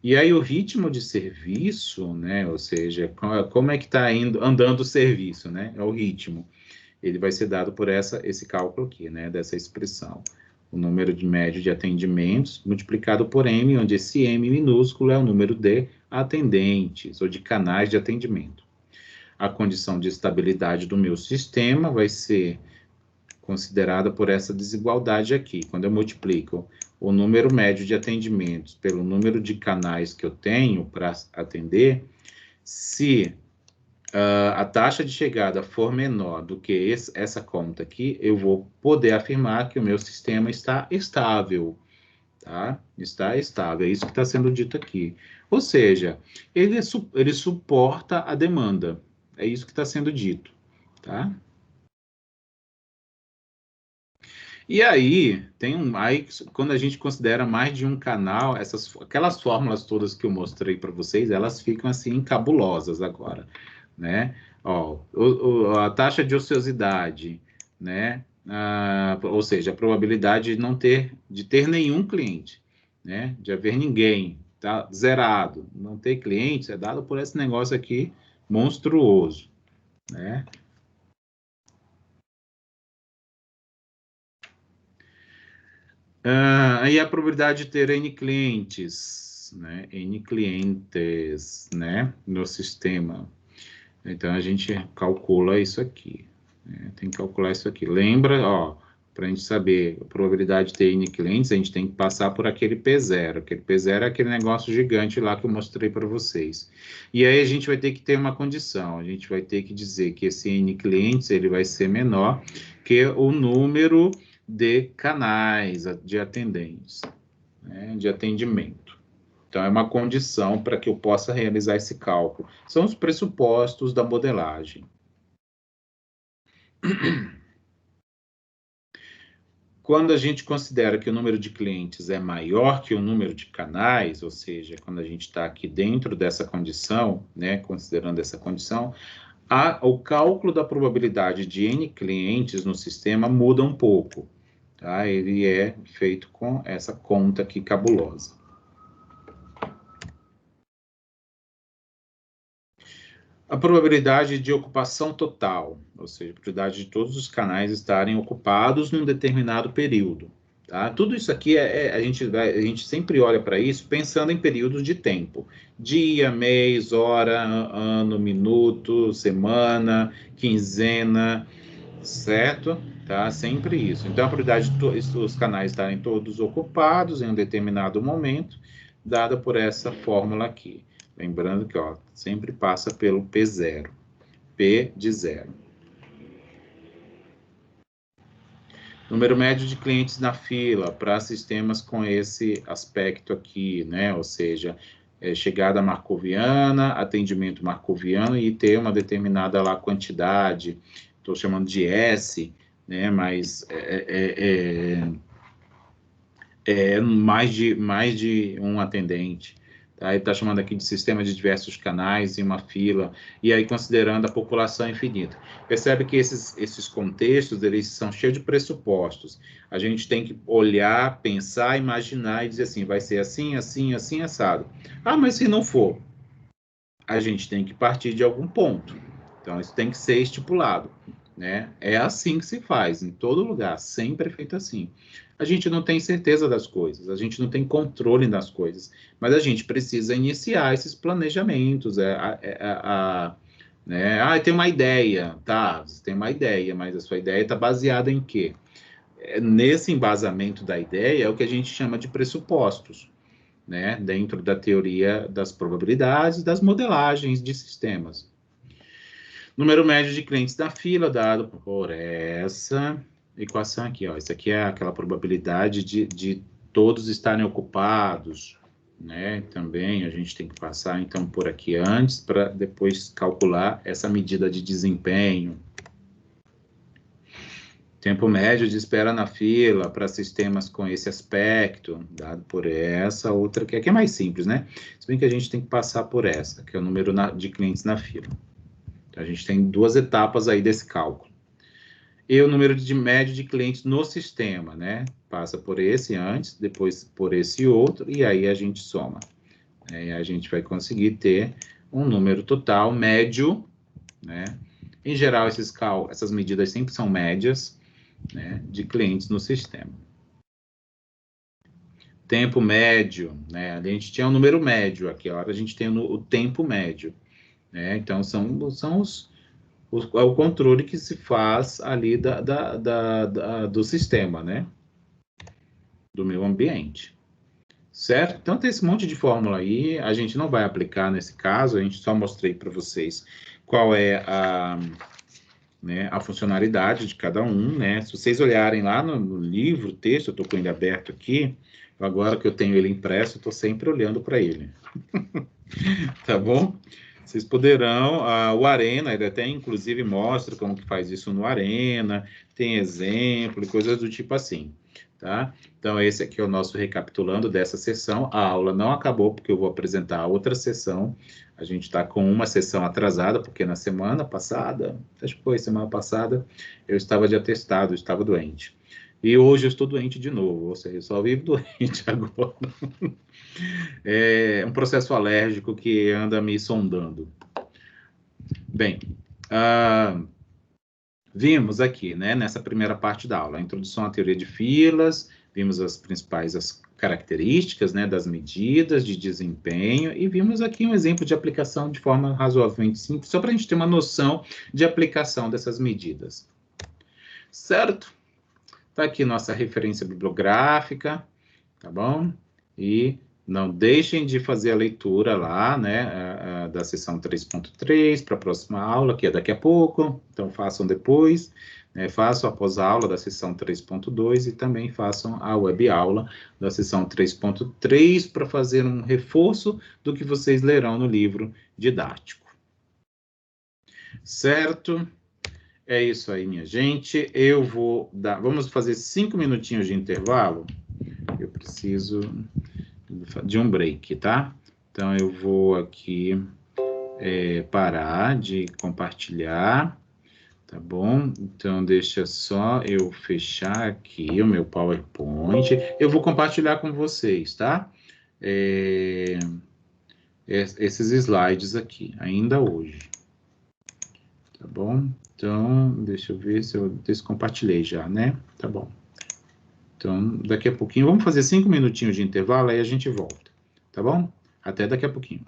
Speaker 1: E aí, o ritmo de serviço, né? Ou seja, como é que está andando o serviço, né? É o ritmo. Ele vai ser dado por esse cálculo aqui, né? Dessa expressão. O número de médio de atendimentos multiplicado por M, onde esse M minúsculo é o número de atendentes ou de canais de atendimento. A condição de estabilidade do meu sistema vai ser considerada por essa desigualdade aqui. Quando eu multiplico o número médio de atendimentos pelo número de canais que eu tenho para atender, se a taxa de chegada for menor do que essa conta aqui, eu vou poder afirmar que o meu sistema está estável, tá? Está estável, é isso que está sendo dito aqui. Ou seja, ele suporta a demanda, é isso que está sendo dito, tá? E aí, quando a gente considera mais de um canal, aquelas fórmulas todas que eu mostrei para vocês, elas ficam assim cabulosas agora, né? Ó, a taxa de ociosidade, né? Ou seja, a probabilidade de ter nenhum cliente, né? De haver ninguém, tá zerado, não ter clientes é dado por esse negócio aqui monstruoso, né? Aí a probabilidade de ter N clientes, né? N clientes, né? No sistema. Então, a gente calcula isso aqui. Né? Tem que calcular isso aqui. Lembra, ó, para a gente saber a probabilidade de ter N clientes, a gente tem que passar por aquele P0. Aquele P0 é aquele negócio gigante lá que eu mostrei para vocês. E aí, a gente vai ter que ter uma condição. A gente vai ter que dizer que esse N clientes, ele vai ser menor que o número de canais de atendentes, né, de atendimento. Então, é uma condição para que eu possa realizar esse cálculo. São os pressupostos da modelagem. Quando a gente considera que o número de clientes é maior que o número de canais, ou seja, quando a gente está aqui dentro dessa condição, né, considerando essa condição, o cálculo da probabilidade de N clientes no sistema muda um pouco. Tá? Ele é feito com essa conta aqui cabulosa. A probabilidade de ocupação total, ou seja, a probabilidade de todos os canais estarem ocupados num determinado período. Tá? Tudo isso aqui, a gente sempre olha para isso pensando em períodos de tempo. Dia, mês, hora, ano, minuto, semana, quinzena, certo? Tá? Sempre isso. Então, a probabilidade de os canais estarem todos ocupados em um determinado momento, dada por essa fórmula aqui. Lembrando que, ó, sempre passa pelo P0. P de 0. Número médio de clientes na fila para sistemas com esse aspecto aqui, né? Ou seja, chegada marcoviana, atendimento marcoviano e ter uma determinada lá quantidade, estou chamando de S, né? Mas mais de um atendente. Tá? Ele está chamando aqui de sistema de diversos canais em uma fila, e aí considerando a população infinita. Percebe que esses contextos, eles são cheios de pressupostos. A gente tem que olhar, pensar, imaginar e dizer assim, vai ser assim, assim, assim, assado. Ah, mas se não for? A gente tem que partir de algum ponto. Então, isso tem que ser estipulado. Né? É assim que se faz, em todo lugar, sempre é feito assim. A gente não tem certeza das coisas, a gente não tem controle das coisas, mas a gente precisa iniciar esses planejamentos. Né? Tem uma ideia, tá? Você tem uma ideia, mas a sua ideia está baseada em quê? Nesse embasamento da ideia é o que a gente chama de pressupostos, né? Dentro da teoria das probabilidades, das modelagens de sistemas. Número médio de clientes da fila, dado por essa equação aqui. Ó. Isso aqui é aquela probabilidade de todos estarem ocupados. Né? Também a gente tem que passar, então, por aqui antes, para depois calcular essa medida de desempenho. Tempo médio de espera na fila para sistemas com esse aspecto, dado por essa outra, que aqui é mais simples, né? Se bem que a gente tem que passar por essa, que é o número de clientes na fila. Então, a gente tem duas etapas aí desse cálculo. E o número de médio de clientes no sistema, né? Passa por esse antes, depois por esse outro, e aí a gente soma. E a gente vai conseguir ter um número total médio, né? Em geral, essas medidas sempre são médias, né, de clientes no sistema. Tempo médio, né? A gente tinha um número médio aqui, agora a gente tem o tempo médio, né? Então, são é o controle que se faz ali do sistema, né? Do meio ambiente. Certo? Então, tem esse monte de fórmula aí, a gente não vai aplicar nesse caso, a gente só mostrei para vocês qual é né, a funcionalidade de cada um, né? Se vocês olharem lá no livro, o texto, eu estou com ele aberto aqui, agora que eu tenho ele impresso, eu estou sempre olhando para ele. Tá bom? Vocês poderão, o Arena, ele até inclusive mostra como que faz isso no Arena, tem exemplo e coisas do tipo assim, tá? Então, esse aqui é o nosso recapitulando dessa sessão. A aula não acabou, porque eu vou apresentar outra sessão. A gente está com uma sessão atrasada, porque na semana passada, acho que foi semana passada, eu estava de atestado, eu estava doente. E hoje eu estou doente de novo, ou seja, eu só vivo doente agora. É um processo alérgico que anda me sondando. Bem, vimos aqui, né, nessa primeira parte da aula, a introdução à teoria de filas, vimos as principais características, né, das medidas de desempenho, e vimos aqui um exemplo de aplicação de forma razoavelmente simples, só para a gente ter uma noção de aplicação dessas medidas. Certo? Está aqui nossa referência bibliográfica, tá bom? E não deixem de fazer a leitura lá, né, da sessão 3.3 para a próxima aula, que é daqui a pouco, então façam depois, né, façam após a aula da sessão 3.2 e também façam a web aula da sessão 3.3 para fazer um reforço do que vocês lerão no livro didático. Certo? É isso aí, minha gente. Eu vou dar... Vamos fazer 5 minutinhos de intervalo? Eu preciso de um break, tá? Então, eu vou aqui parar de compartilhar, tá bom? Então, deixa só eu fechar aqui o meu PowerPoint. Eu vou compartilhar com vocês, tá? Esses slides aqui, ainda hoje. Tá bom? Então, deixa eu ver se eu descompartilhei já, né? Tá bom. Então, daqui a pouquinho, vamos fazer 5 minutinhos de intervalo, aí a gente volta, tá bom? Até daqui a pouquinho.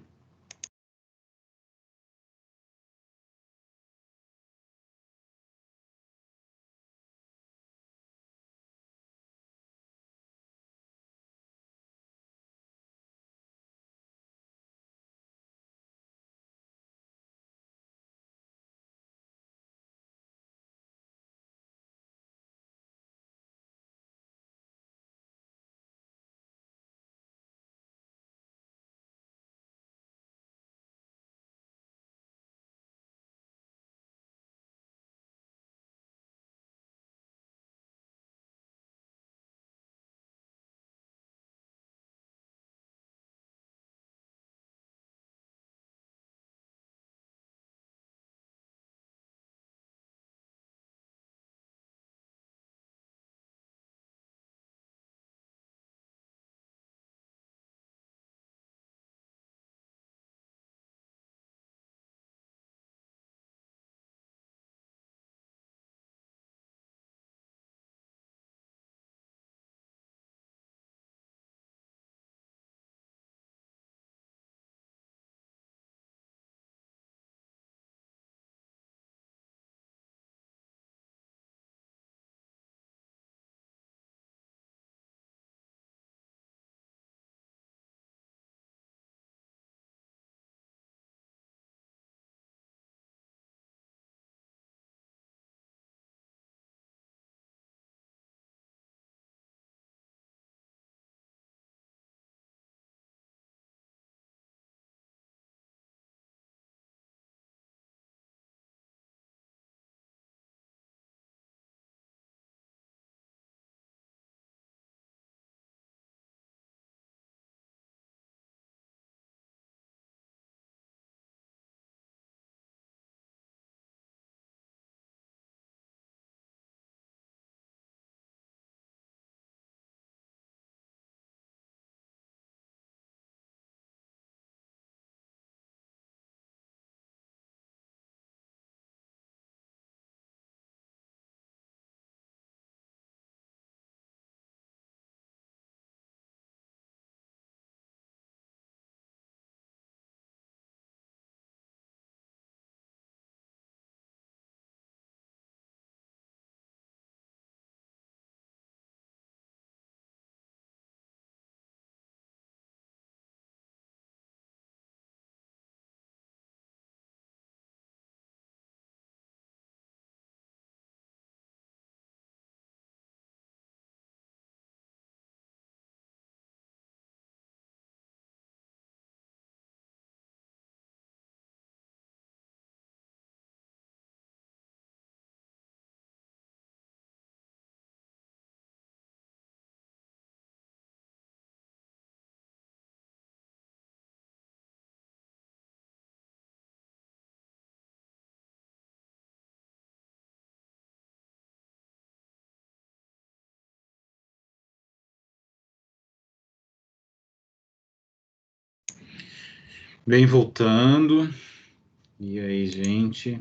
Speaker 1: Bem, voltando. E aí, gente?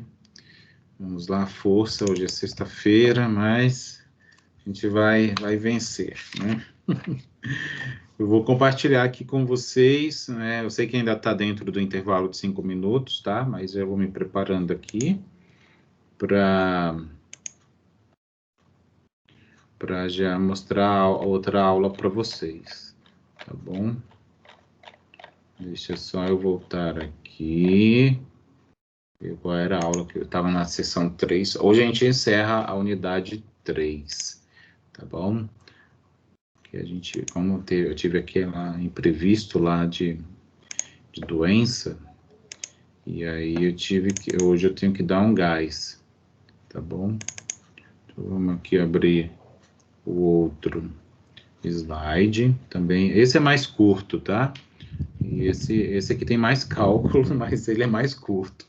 Speaker 1: Vamos lá, força. Hoje é sexta-feira, mas a gente vai vencer, né? Eu vou compartilhar aqui com vocês, né? Eu sei que ainda está dentro do intervalo de 5 minutos, tá? Mas eu vou me preparando aqui para já mostrar outra aula para vocês, tá bom? Deixa só eu voltar aqui. Qual era a aula que eu estava na sessão 3? Hoje a gente encerra a unidade 3, tá bom? Que a gente, como eu tive aquele imprevisto lá de doença, e aí hoje eu tenho que dar um gás, tá bom? Então vamos aqui abrir o outro slide também. Esse é mais curto, tá? E esse aqui tem mais cálculo, mas ele é mais curto.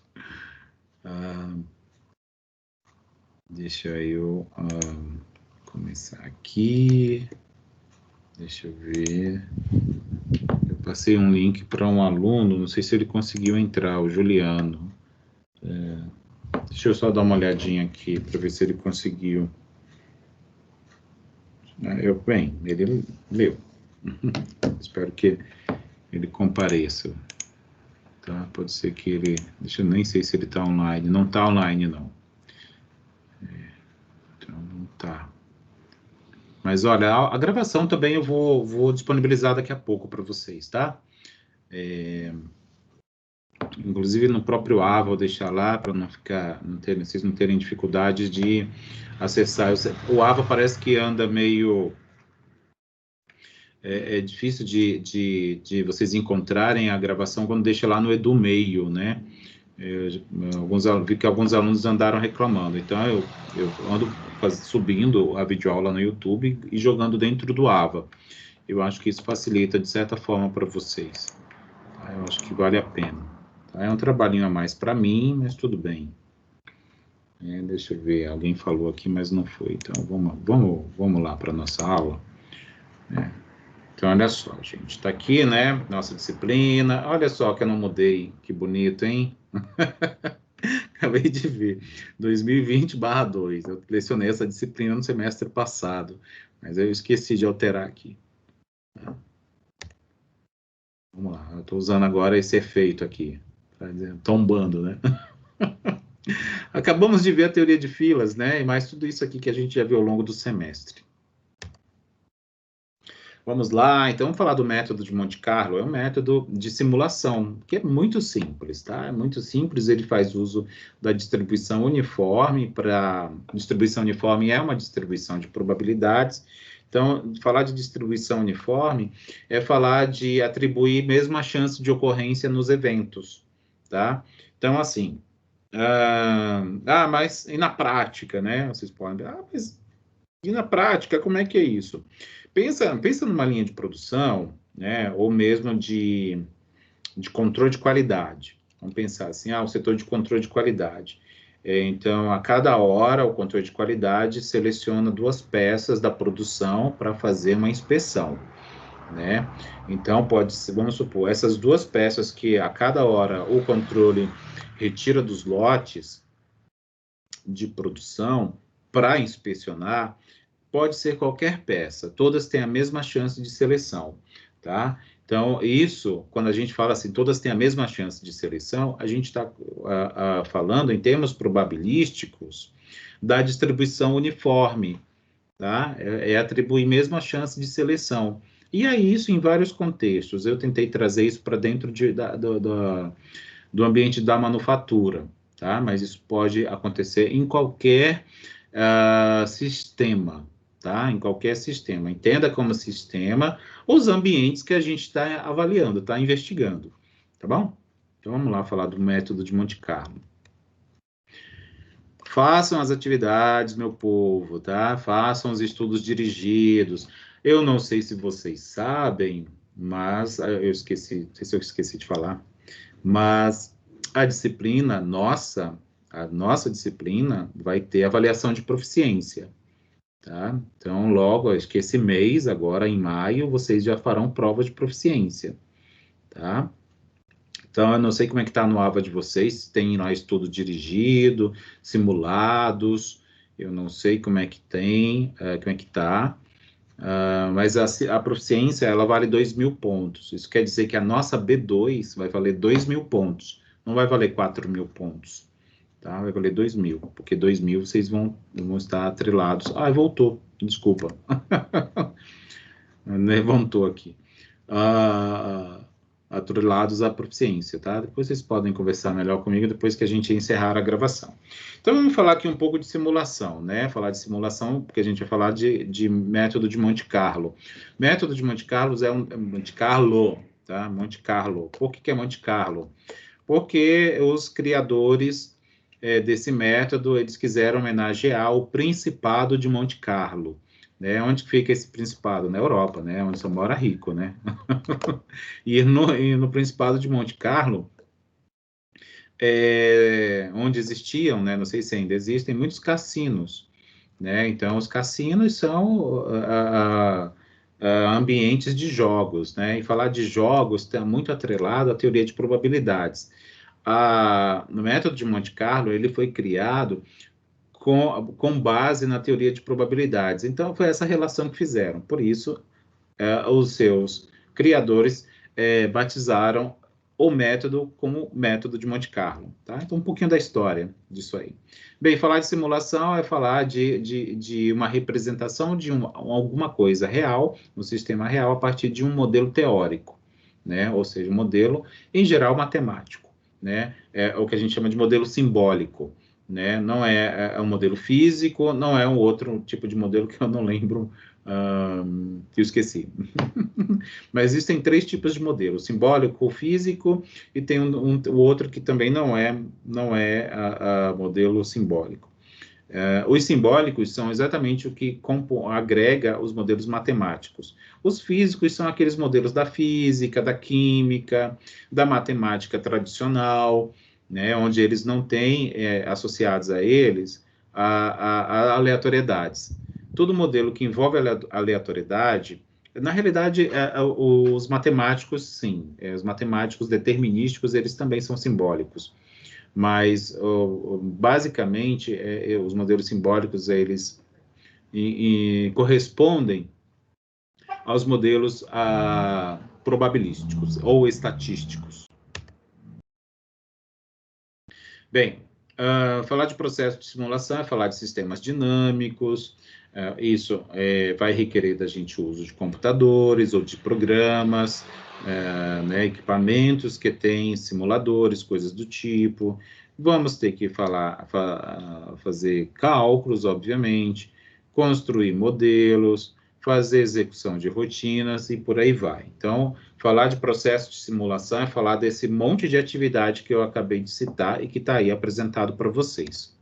Speaker 1: Deixa eu começar aqui. Deixa eu ver. Eu passei um link para um aluno, não sei se ele conseguiu entrar, o Juliano. Deixa eu só dar uma olhadinha aqui para ver se ele conseguiu. Bem, ele leu. Espero que ele compareça. Tá? Pode ser que ele... Deixa eu nem sei se ele está online. Não está online, não. Então, não está. Mas, olha, a gravação também eu vou disponibilizar daqui a pouco para vocês, tá? Inclusive no próprio Ava, vou deixar lá para vocês não terem dificuldades de acessar. O Ava parece que anda meio... É difícil de vocês encontrarem a gravação quando deixa lá no EduMeio, né? Vi que alguns alunos andaram reclamando. Então, eu ando subindo a videoaula no YouTube e jogando dentro do Ava. Eu acho que isso facilita, de certa forma, para vocês. Eu acho que vale a pena. É um trabalhinho a mais para mim, mas tudo bem. Deixa eu ver, alguém falou aqui, mas não foi. Então, vamos lá para a nossa aula. Então, olha só, gente. Está aqui, né? Nossa disciplina. Olha só que eu não mudei. Que bonito, hein? Acabei de ver. 2020/2. Eu lecionei essa disciplina no semestre passado, mas eu esqueci de alterar aqui. Vamos lá. Eu estou usando agora esse efeito aqui. Tá dizendo, tombando, né? Acabamos de ver a teoria de filas, né? E mais tudo isso aqui que a gente já viu ao longo do semestre. Vamos lá, então vamos falar do método de Monte Carlo. É um método de simulação, que é muito simples, tá? É muito simples, ele faz uso da distribuição uniforme. Distribuição uniforme é uma distribuição de probabilidades. Então, falar de distribuição uniforme é falar de atribuir mesmo a chance de ocorrência nos eventos, tá? Então, assim, mas e na prática, né? Vocês podem dizer, mas e na prática, como é que é isso? Pensa numa linha de produção, né? Ou mesmo de controle de qualidade. Vamos pensar assim, o setor de controle de qualidade. Então, a cada hora, o controle de qualidade seleciona 2 peças da produção para fazer uma inspeção, né? Então, vamos supor, essas 2 peças que a cada hora o controle retira dos lotes de produção para inspecionar, pode ser qualquer peça, todas têm a mesma chance de seleção, tá? Então, isso, quando a gente fala assim, todas têm a mesma chance de seleção, a gente está falando em termos probabilísticos da distribuição uniforme, tá? É atribuir mesmo a chance de seleção. E aí, isso em vários contextos. Eu tentei trazer isso para dentro do ambiente da manufatura, tá? Mas isso pode acontecer em qualquer sistema, tá? Em qualquer sistema. Entenda como sistema os ambientes que a gente está avaliando, está investigando, tá bom? Então, vamos lá falar do método de Monte Carlo. Façam as atividades, meu povo, tá? Façam os estudos dirigidos. Eu não sei se vocês sabem, mas eu esqueci, não sei se eu esqueci de falar, mas a nossa disciplina vai ter avaliação de proficiência, tá? Então, logo, acho que esse mês, agora em maio, vocês já farão prova de proficiência, tá? Então, eu não sei como é que está no AVA de vocês, se tem lá estudo dirigido, simulados, eu não sei como é que tem, como é que está, mas a proficiência, ela vale 2.000 pontos. Isso quer dizer que a nossa B2 vai valer 2.000 pontos, não vai valer 4.000 pontos, tá? Vai valer 2.000, porque 2.000 vocês vão estar atrelados. Ah, voltou, desculpa. Levantou aqui. Atrelados à proficiência, tá? Depois vocês podem conversar melhor comigo depois que a gente encerrar a gravação. Então, vamos falar aqui um pouco de simulação, né? Falar de simulação, porque a gente vai falar de método de Monte Carlo. Método de Monte Carlo é Monte Carlo, tá? Monte Carlo. Por que é Monte Carlo? Porque os criadores desse método, eles quiseram homenagear o Principado de Monte Carlo. Né? Onde fica esse principado? Na Europa, né? Onde só mora rico, né? e no Principado de Monte Carlo, onde existiam, né? Não sei se ainda existem, muitos cassinos, né? Então, os cassinos são ambientes de jogos, né? E falar de jogos está muito atrelado à teoria de probabilidades. No método de Monte Carlo, ele foi criado com base na teoria de probabilidades. Então, foi essa relação que fizeram. Por isso, os seus criadores batizaram o método como método de Monte Carlo. Tá? Então, um pouquinho da história disso aí. Bem, falar de simulação é falar de uma representação de alguma coisa real, um sistema real, a partir de um modelo teórico, né? Ou seja, um modelo, em geral, matemático. Né? É o que a gente chama de modelo simbólico. Né? Não é um modelo físico, não é um outro tipo de modelo que eu não lembro, que eu esqueci. Mas existem 3 tipos de modelo: simbólico, físico, e tem o outro que também não é modelo simbólico. Os simbólicos são exatamente o que agrega os modelos matemáticos. Os físicos são aqueles modelos da física, da química, da matemática tradicional, né, onde eles não têm associados a eles a aleatoriedades. Todo modelo que envolve aleatoriedade, na realidade, os matemáticos, sim, os matemáticos determinísticos, eles também são simbólicos. Mas, basicamente, os modelos simbólicos, eles correspondem aos modelos probabilísticos ou estatísticos. Bem, falar de processo de simulação é falar de sistemas dinâmicos. Isso vai requerer da gente o uso de computadores ou de programas, né, equipamentos que têm simuladores, coisas do tipo. Vamos ter que fazer cálculos, obviamente, construir modelos, fazer execução de rotinas e por aí vai. Então, falar de processo de simulação é falar desse monte de atividade que eu acabei de citar e que está aí apresentado para vocês.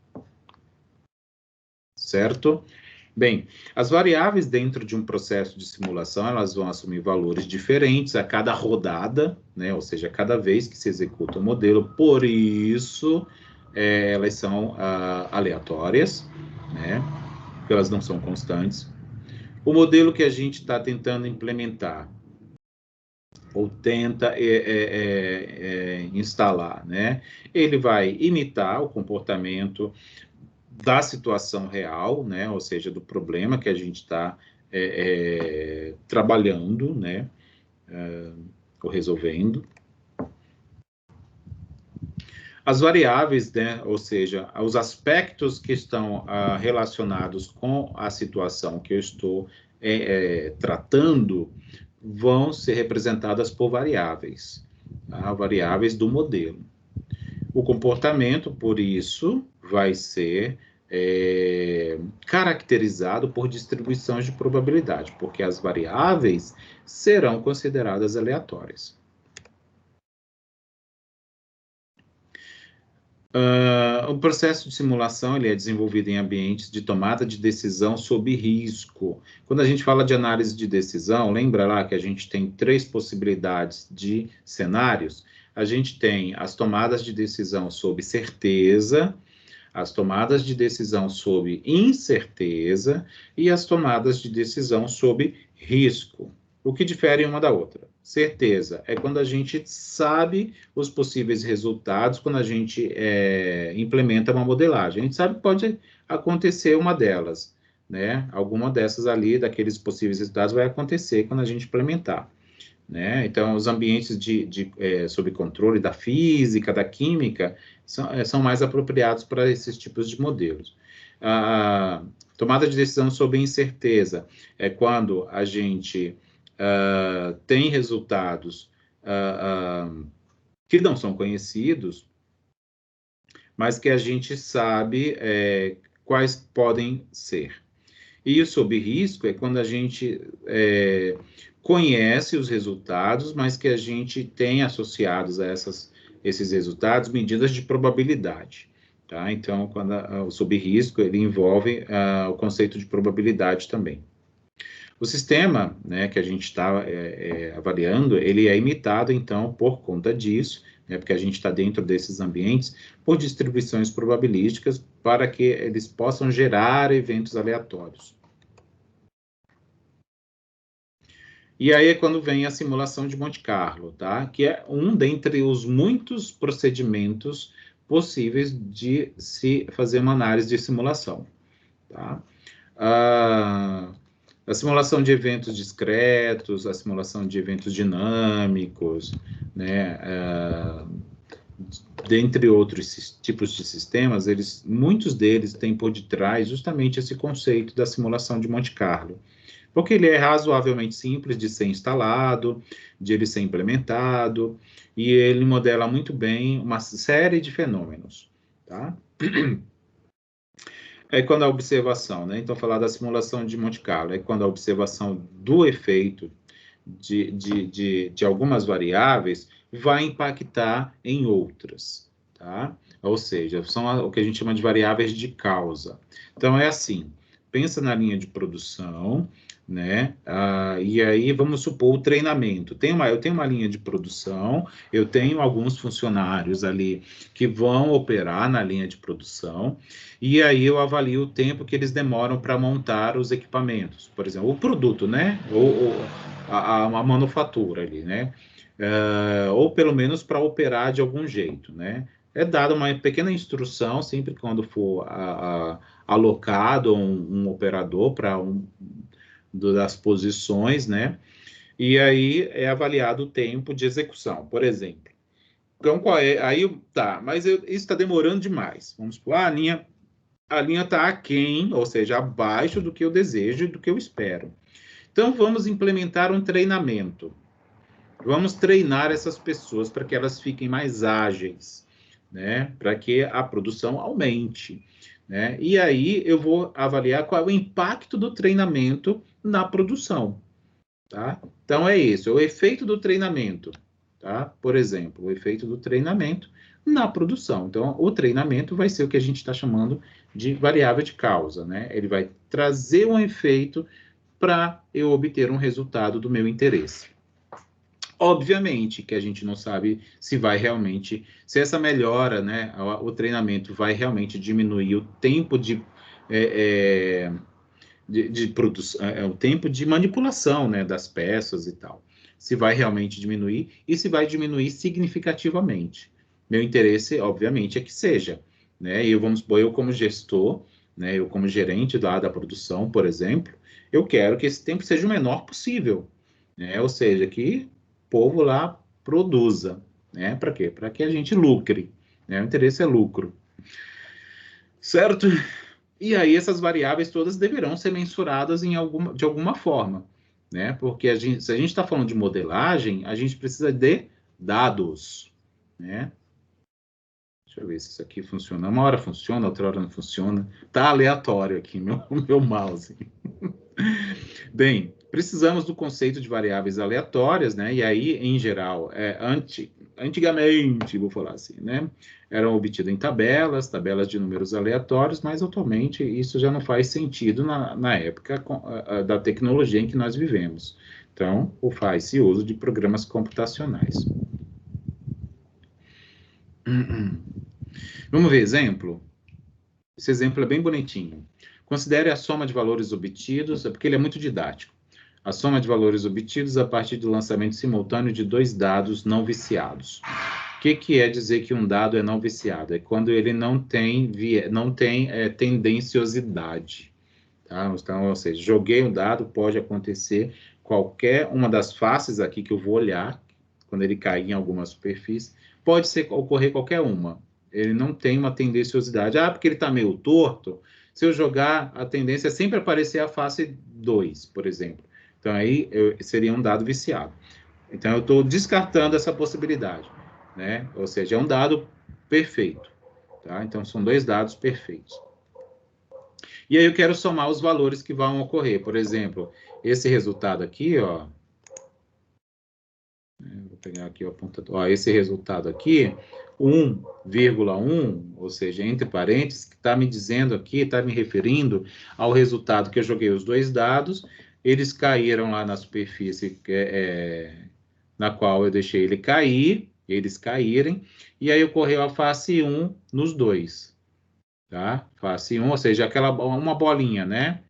Speaker 1: Certo? Bem, as variáveis dentro de um processo de simulação, elas vão assumir valores diferentes a cada rodada, né? Ou seja, a cada vez que se executa o modelo. Por isso, elas são aleatórias, né? Porque elas não são constantes. O modelo que a gente está tentando implementar ou tenta instalar, né? Ele vai imitar o comportamento da situação real, né? Ou seja, do problema que a gente está trabalhando, né? Ou resolvendo. As variáveis, né? Ou seja, os aspectos que estão relacionados com a situação que eu estou tratando vão ser representadas por variáveis, tá? Variáveis do modelo. O comportamento, por isso, vai ser caracterizado por distribuições de probabilidade, porque as variáveis serão consideradas aleatórias. O processo de simulação ele é desenvolvido em ambientes de tomada de decisão sob risco. Quando a gente fala de análise de decisão, lembra lá que a gente tem 3 possibilidades de cenários? A gente tem as tomadas de decisão sob certeza, as tomadas de decisão sob incerteza e as tomadas de decisão sob risco. O que difere uma da outra? Certeza é quando a gente sabe os possíveis resultados, quando a gente implementa uma modelagem. A gente sabe que pode acontecer uma delas, né? Alguma dessas ali, daqueles possíveis resultados, vai acontecer quando a gente implementar, né? Então, os ambientes sob controle da física, da química, são mais apropriados para esses tipos de modelos. A tomada de decisão sobre incerteza é quando a gente tem resultados que não são conhecidos, mas que a gente sabe quais podem ser. E o sob risco é quando a gente conhece os resultados, mas que a gente tem associados a esses resultados medidas de probabilidade. Tá? Então, quando o sob risco, ele envolve o conceito de probabilidade também. O sistema, né, que a gente está avaliando, ele é imitado, então, por conta disso, né, porque a gente está dentro desses ambientes, por distribuições probabilísticas, para que eles possam gerar eventos aleatórios. E aí é quando vem a simulação de Monte Carlo, tá? Que é um dentre os muitos procedimentos possíveis de se fazer uma análise de simulação, tá? A simulação de eventos discretos, a simulação de eventos dinâmicos, né? Dentre outros tipos de sistemas, muitos deles têm por detrás justamente esse conceito da simulação de Monte Carlo, porque ele é razoavelmente simples de ser instalado, de ele ser implementado, e ele modela muito bem uma série de fenômenos, tá? É quando a observação, né? Então, falar da simulação de Monte Carlo, é quando a observação do efeito de algumas variáveis vai impactar em outras, tá? Ou seja, são o que a gente chama de variáveis de causa. Então, é assim, pensa na linha de produção, né? E aí, vamos supor, o treinamento. Eu tenho uma linha de produção, eu tenho alguns funcionários ali que vão operar na linha de produção, e aí eu avalio o tempo que eles demoram para montar os equipamentos, por exemplo, o produto, né? Ou a manufatura ali, né? Ou pelo menos para operar de algum jeito, né? É dada uma pequena instrução, sempre quando for alocado um operador para das posições, né? E aí é avaliado o tempo de execução, por exemplo. Então, qual é? Aí, tá, mas isso está demorando demais. Vamos supor, a linha está aquém, ou seja, abaixo do que eu desejo e do que eu espero. Então, vamos implementar um treinamento. Vamos treinar essas pessoas para que elas fiquem mais ágeis, né? Para que a produção aumente, né? E aí eu vou avaliar qual é o impacto do treinamento na produção, tá? Então é isso, é o efeito do treinamento, tá? Por exemplo, o efeito do treinamento na produção. Então, o treinamento vai ser o que a gente está chamando de variável de causa, né? Ele vai trazer um efeito para eu obter um resultado do meu interesse. Obviamente que a gente não sabe se vai realmente, se essa melhora, né, o treinamento vai realmente diminuir o tempo de produção, o tempo de manipulação, né, das peças e tal. Se vai realmente diminuir e se vai diminuir significativamente. Meu interesse, obviamente, é que seja, né? E vamos supor, eu como gestor, né, eu como gerente da produção, por exemplo, eu quero que esse tempo seja o menor possível, né? Ou seja, que o povo lá produza, né? Para quê? Para que a gente lucre, né? O interesse é lucro. Certo? E aí essas variáveis todas deverão ser mensuradas de alguma forma, né? Porque se a gente está falando de modelagem, a gente precisa de dados, né? Deixa eu ver se isso aqui funciona. Uma hora funciona, outra hora não funciona. Tá aleatório aqui meu mouse. Bem, precisamos do conceito de variáveis aleatórias, né? E aí, em geral, antigamente, vou falar assim, né? Eram obtidas em tabelas de números aleatórios, mas atualmente isso já não faz sentido na época da tecnologia em que nós vivemos. Então, faz-se uso de programas computacionais. Vamos ver exemplo? Esse exemplo é bem bonitinho. Considere a soma de valores obtidos, porque ele é muito didático. a soma de valores obtidos a partir do lançamento simultâneo de 2 dados não viciados. O que é dizer que um dado é não viciado? É quando ele não tem tendenciosidade. Tá? Então, ou seja, joguei um dado, pode acontecer qualquer uma das faces aqui que eu vou olhar, quando ele cair em alguma superfície, pode ocorrer qualquer uma. Ele não tem uma tendenciosidade. Ah, porque ele está meio torto. Se eu jogar, a tendência é sempre aparecer a face 2, por exemplo. Então, aí seria um dado viciado. Então, eu estou descartando essa possibilidade, né? Ou seja, é um dado perfeito. Tá? Então, são 2 dados perfeitos. E aí eu quero somar os valores que vão ocorrer. Por exemplo, esse resultado aqui, ó. Vou pegar aqui o apontador. Ó, esse resultado aqui, 1,1, ou seja, entre parênteses, que está me dizendo aqui, está me referindo ao resultado que eu joguei os 2 dados, eles caíram lá na superfície na qual eu deixei eles caírem, e aí ocorreu a face 1 nos 2. Tá? Face 1, ou seja, uma bolinha, né?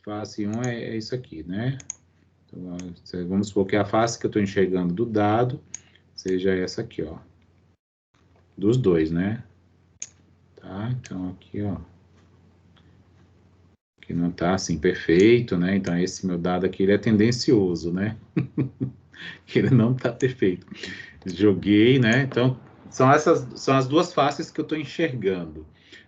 Speaker 1: Face 1 é isso aqui, né? Então, vamos supor que a face que eu estou enxergando do dado seja essa aqui, ó. Dos 2, né? Tá? Então, aqui, ó. Que não tá assim perfeito, né? Então, esse meu dado aqui, ele é tendencioso, né? Ele não tá perfeito. Joguei, né? Então, são as 2 faces que eu estou enxergando.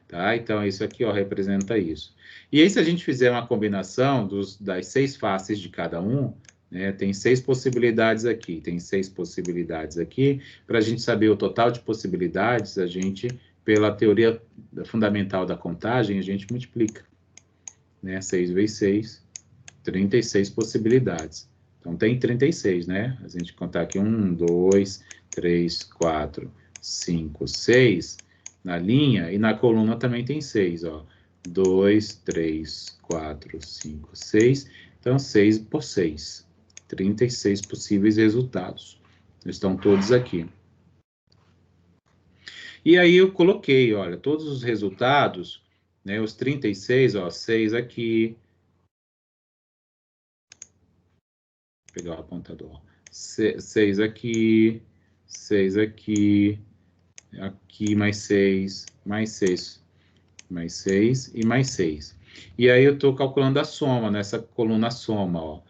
Speaker 1: Tá? Então, isso aqui, ó, representa isso. E aí, se a gente fizer uma combinação das 6 faces de cada um, né, tem 6 possibilidades aqui, tem 6 possibilidades aqui. Para a gente saber o total de possibilidades, a gente, pela teoria fundamental da contagem, a gente multiplica. Né? 6 vezes 6, 36 possibilidades. Então, tem 36, né? A gente contar aqui 1, 2, 3, 4, 5, 6 na linha, e na coluna também tem 6, ó. 2, 3, 4, 5, 6. Então, 6 por 6. 36 possíveis resultados. Estão todos aqui. E aí eu coloquei, olha, todos os resultados, né, os 36, ó, 6 aqui. Vou pegar o apontador. 6 aqui, 6 aqui, aqui mais 6, mais 6, mais 6 e mais 6. E aí eu estou calculando a soma, nessa coluna soma, ó.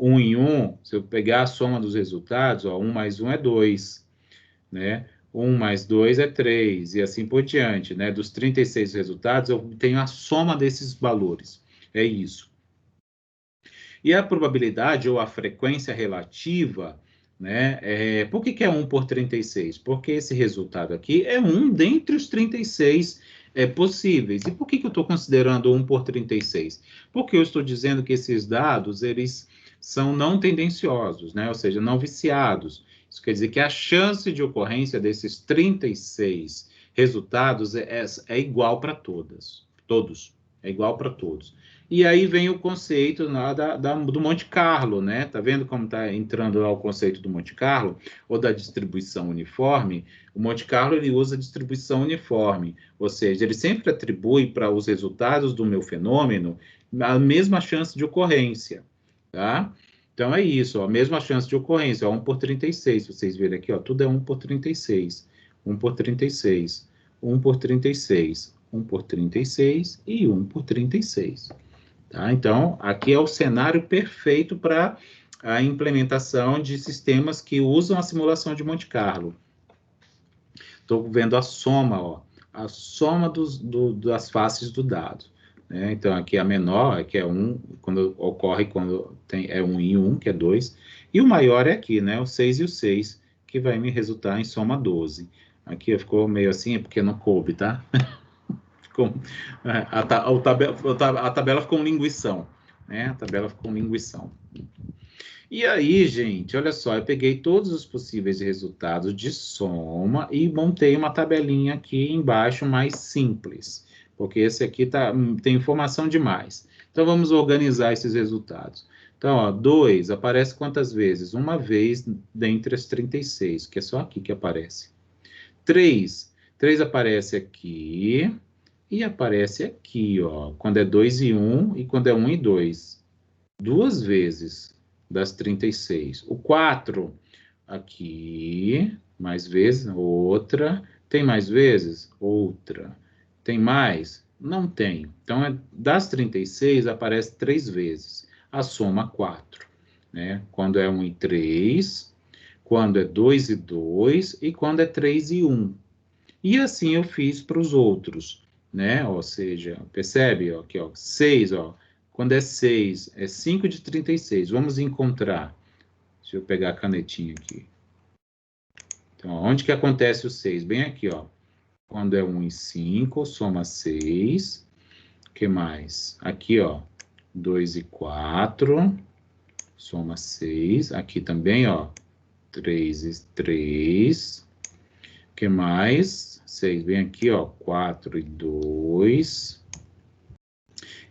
Speaker 1: 1 em 1, se eu pegar a soma dos resultados, ó, 1 mais 1 é 2, né? 1 mais 2 é 3, e assim por diante, né? Dos 36 resultados, eu tenho a soma desses valores. É isso. E a probabilidade, ou a frequência relativa, né? Por que é 1 por 36? Porque esse resultado aqui é 1 dentre os 36 possíveis. E por que eu estou considerando 1 por 36? Porque eu estou dizendo que esses dados, eles são não tendenciosos, né? Ou seja, não viciados. Isso quer dizer que a chance de ocorrência desses 36 resultados é igual para todos. É igual para todos. E aí vem o conceito lá do Monte Carlo, né? Tá vendo como está entrando lá o conceito do Monte Carlo, ou da distribuição uniforme? O Monte Carlo, ele usa a distribuição uniforme, ou seja, ele sempre atribui para os resultados do meu fenômeno a mesma chance de ocorrência, tá? Então é isso, ó, a mesma chance de ocorrência, ó, 1 por 36, vocês verem aqui, ó, tudo é 1 por 36, 1 por 36, 1 por 36, 1 por 36 e 1 por 36. Tá? Então, aqui é o cenário perfeito para a implementação de sistemas que usam a simulação de Monte Carlo. Estou vendo a soma, ó, a soma das faces do dado. Né? Então, aqui a menor, que é 1, quando ocorre quando é 1 em 1, que é 2, e o maior é aqui, né? O 6 e o 6, que vai me resultar em soma 12. Aqui ficou meio assim, é porque não coube, tá? A tabela ficou um linguição, né? A tabela ficou um linguição. E aí, gente, olha só, eu peguei todos os possíveis resultados de soma e montei uma tabelinha aqui embaixo mais simples, porque esse aqui tem informação demais. Então, vamos organizar esses resultados. Então, ó, 2 aparece quantas vezes? Uma vez dentre as 36, que é só aqui que aparece. 3 aparece aqui, e aparece aqui, ó, quando é 2 e 1 e quando é 1 e 2. 2 vezes das 36. O 4, aqui, mais vezes, outra. Tem mais vezes? Outra. Tem mais? Não tem. Então, das 36, aparece 3 vezes. A soma 4, né? Quando é 1 e 3, quando é 2 e 2, e quando é 3 e 1. E assim eu fiz para os outros, né? Ou seja, percebe? Ó, aqui, ó, 6, ó. Quando é 6, é 5 de 36. Vamos encontrar. Deixa eu pegar a canetinha aqui. Então, onde que acontece o 6? Bem aqui, ó. Quando é 1 e 5, soma 6. O que mais? Aqui, ó. 2 e 4, soma 6. Aqui também, ó. 3 e 3. O que mais? 6. Bem aqui, ó. 4 e 2.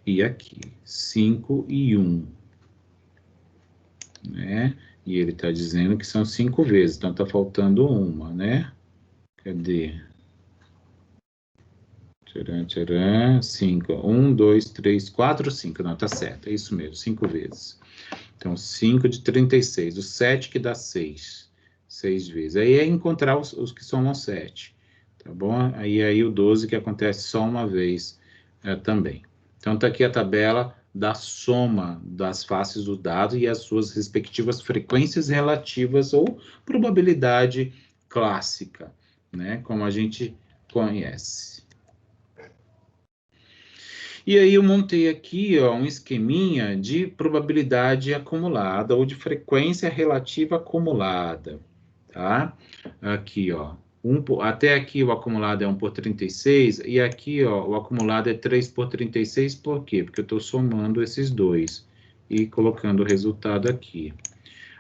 Speaker 1: E aqui, 5 e 1. Né? E ele está dizendo que são 5 vezes, então está faltando uma, né? Cadê? Tcharam, tcharam, 5. 1, 2, 3, 4, 5. Não, tá certo, é isso mesmo, 5 vezes. Então, 5 de 36. O 7 que dá 6. 6 vezes. Aí é encontrar os que somam 7. Tá bom? Aí o 12 que acontece só uma vez também. Então, tá aqui a tabela da soma das faces do dado e as suas respectivas frequências relativas ou probabilidade clássica, né? Como a gente conhece. E aí eu montei aqui, ó, um esqueminha de probabilidade acumulada ou de frequência relativa acumulada, tá? Aqui, ó. Até aqui o acumulado é 1 por 36, e aqui, ó, o acumulado é 3 por 36, por quê? Porque eu estou somando esses dois e colocando o resultado aqui.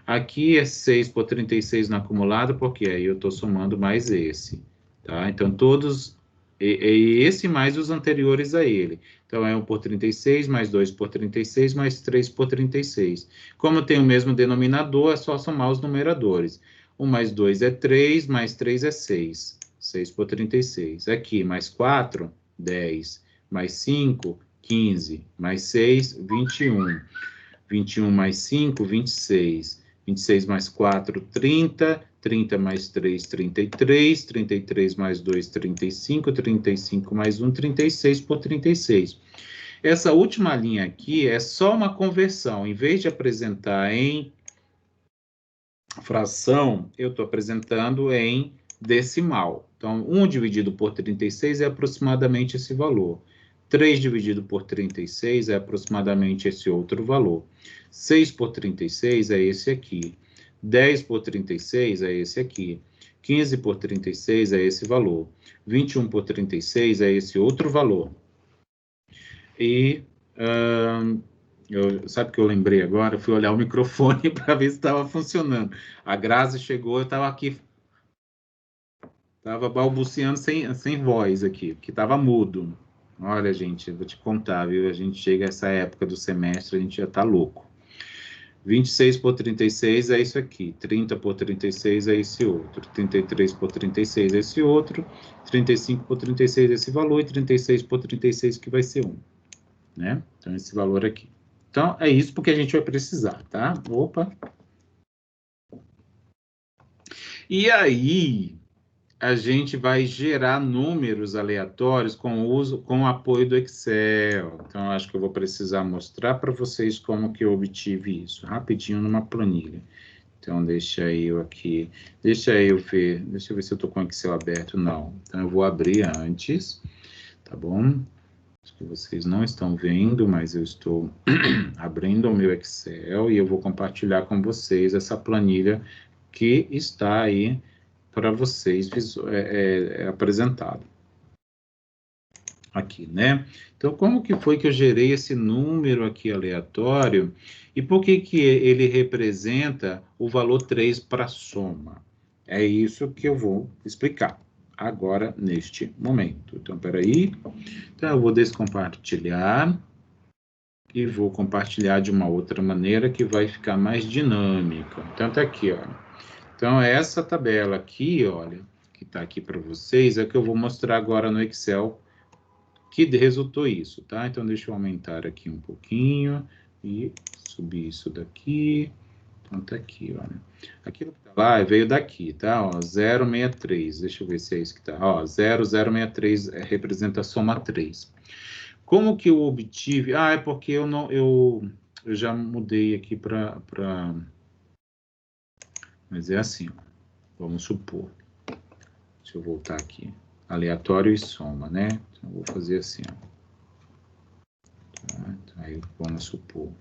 Speaker 1: Aqui é 6 por 36 no acumulado, porque aí eu estou somando mais esse, tá? Então, todos, esse mais os anteriores a ele. Então, é 1 por 36, mais 2 por 36, mais 3 por 36. Como tem o mesmo denominador, é só somar os numeradores. 1 mais 2 é 3, mais 3 é 6. 6 por 36. Aqui, mais 4, 10. Mais 5, 15. Mais 6, 21. 21 mais 5, 26. 26 mais 4, 30. 30 mais 3, 33. 33 mais 2, 35. 35 mais 1, 36 por 36. Essa última linha aqui é só uma conversão. Em vez de apresentar em fração, eu estou apresentando em decimal. Então, 1 dividido por 36 é aproximadamente esse valor. 3 dividido por 36 é aproximadamente esse outro valor. 6 por 36 é esse aqui. 10 por 36 é esse aqui. 15 por 36 é esse valor. 21 por 36 é esse outro valor. E sabe o que eu lembrei agora? Eu fui olhar o microfone para ver se estava funcionando. A Grazi chegou, eu estava aqui, estava balbuciando sem voz aqui, que estava mudo. Olha, gente, eu vou te contar, viu? A gente chega a essa época do semestre, a gente já está louco. 26 por 36 é isso aqui, 30 por 36 é esse outro, 33 por 36 é esse outro, 35 por 36 é esse valor, e 36 por 36 que vai ser 1. Né? Então, esse valor aqui. Então, é isso porque a gente vai precisar, tá? Opa! E aí, a gente vai gerar números aleatórios com o apoio do Excel. Então, acho que eu vou precisar mostrar para vocês como que eu obtive isso, rapidinho numa planilha. Então, deixa eu aqui, deixa eu ver se eu estou com o Excel aberto. Não. Então, eu vou abrir antes, tá bom? Acho que vocês não estão vendo, mas eu estou abrindo o meu Excel e eu vou compartilhar com vocês essa planilha que está aí para vocês apresentado aqui, né? Então, como que foi que eu gerei esse número aqui aleatório e por que que ele representa o valor 3 para soma? É isso que eu vou explicar agora, neste momento. Então, peraí. Então, eu vou descompartilhar e vou compartilhar de uma outra maneira que vai ficar mais dinâmica. Então, tá aqui, ó. Então, essa tabela aqui, olha, que está aqui para vocês, é que eu vou mostrar agora no Excel que resultou isso, tá? Então, deixa eu aumentar aqui um pouquinho e subir isso daqui. Então, tá aqui, olha. Aquilo que tá lá veio daqui, tá? Ó, 063. Deixa eu ver se é isso que tá. Ó, 0063 representa a soma 3. Como que eu obtive? Ah, é porque eu já mudei aqui para... Mas é assim, ó. Vamos supor. Deixa eu voltar aqui. Aleatório e soma, né? Então, eu vou fazer assim, ó. Tá? Então, aí, vamos supor.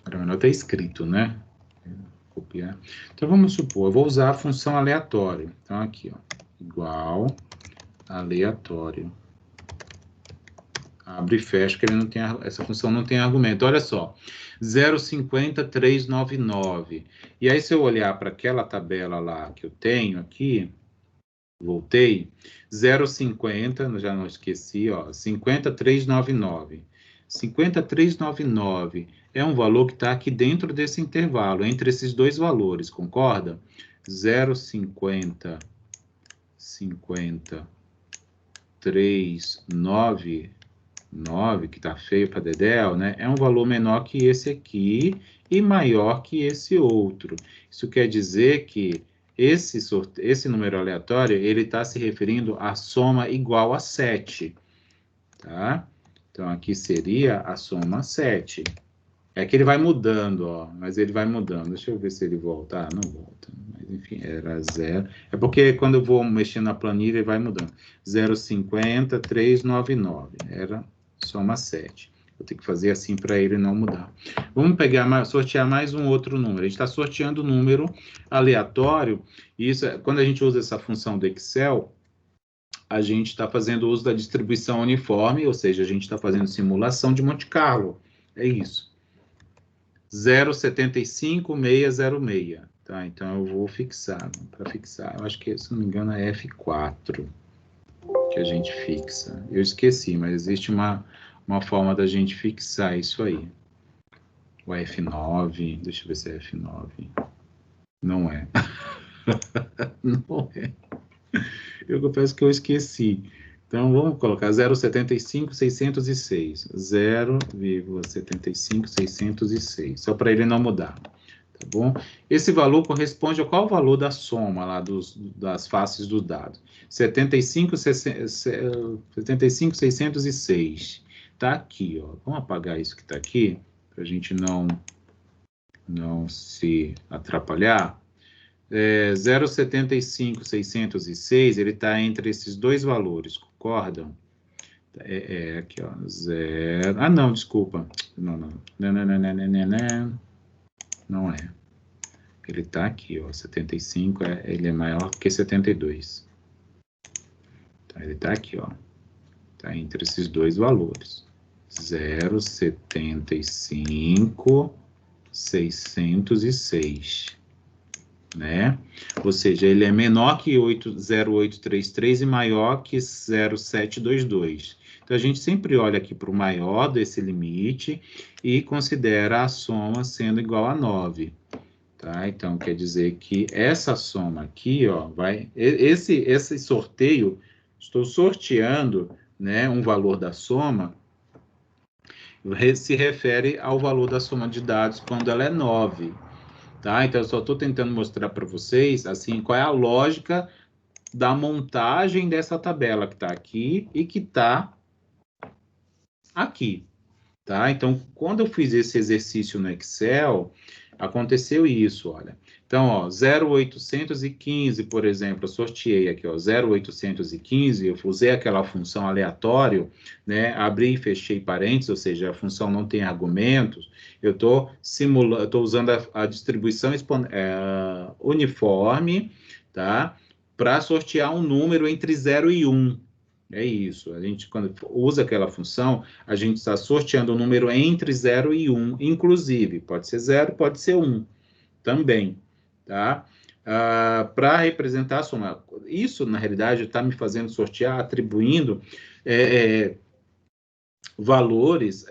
Speaker 1: Era melhor ter escrito, né? Copiar. Então, vamos supor, eu vou usar a função aleatório. Então, aqui, ó. Igual aleatório. Abre e fecha, que ele não tem, essa função não tem argumento. Olha só, 0,50399. E aí, se eu olhar para aquela tabela lá que eu tenho aqui, voltei, 0,50, já não esqueci, ó, 50,399. 50,399 é um valor que está aqui dentro desse intervalo, entre esses dois valores, concorda? 0,50, 50,399, que está feio para Dedéu, né? É um valor menor que esse aqui e maior que esse outro. Isso quer dizer que esse número aleatório, ele está se referindo à soma igual a 7, tá? Então, aqui seria a soma 7. É que ele vai mudando, ó, mas ele vai mudando. Deixa eu ver se ele volta. Ah, não volta. Mas, enfim, era 0. É porque quando eu vou mexendo na planilha, ele vai mudando. 0,50,399. Era soma 7. Vou ter que fazer assim para ele não mudar. Vamos pegar, sortear mais um outro número. A gente está sorteando um número aleatório. E isso, quando a gente usa essa função do Excel, a gente está fazendo uso da distribuição uniforme, ou seja, a gente está fazendo simulação de Monte Carlo. É isso. 0,75606, tá? Então eu vou fixar, para fixar, eu acho que, se não me engano, é F4 que a gente fixa. Eu esqueci, mas existe uma forma da gente fixar isso aí. O F9, deixa eu ver se é F9. Não é. Não é. Eu confesso que eu esqueci. Então, vamos colocar 0,75606. 0,75606. Só para ele não mudar. Tá bom? Esse valor corresponde a qual valor da soma lá das faces dos dados? 75,606. Tá aqui, ó. Vamos apagar isso que está aqui, para a gente não se atrapalhar. 0,75606, ele está entre esses dois valores, concordam? Aqui, ó, 0... Ah, não, desculpa. Não é. Ele está aqui, ó, 75, ele é maior que 72. Então, ele está aqui, ó. Está entre esses dois valores. 0,75606. Né? Ou seja, ele é menor que 0,833 e maior que 0,722. Então, a gente sempre olha aqui para o maior desse limite e considera a soma sendo igual a 9. Tá? Então, quer dizer que essa soma aqui, ó, esse sorteio, estou sorteando, né, um valor da soma, se refere ao valor da soma de dados quando ela é 9. Tá? Então, eu só estou tentando mostrar para vocês, assim, qual é a lógica da montagem dessa tabela que está aqui e que está aqui, tá? Então, quando eu fiz esse exercício no Excel, aconteceu isso, olha. Então, ó, 0,815, por exemplo, eu sorteei aqui, ó, 0,815, eu usei aquela função aleatório, né, abri e fechei parênteses, ou seja, a função não tem argumentos, eu estou usando a distribuição uniforme, tá, para sortear um número entre 0 e 1. É isso, a gente, quando usa aquela função, a gente está sorteando o número entre 0 e 1, inclusive, pode ser 0, pode ser 1, também, tá? Para representar a soma. Isso, na realidade, está me fazendo sortear, atribuindo valores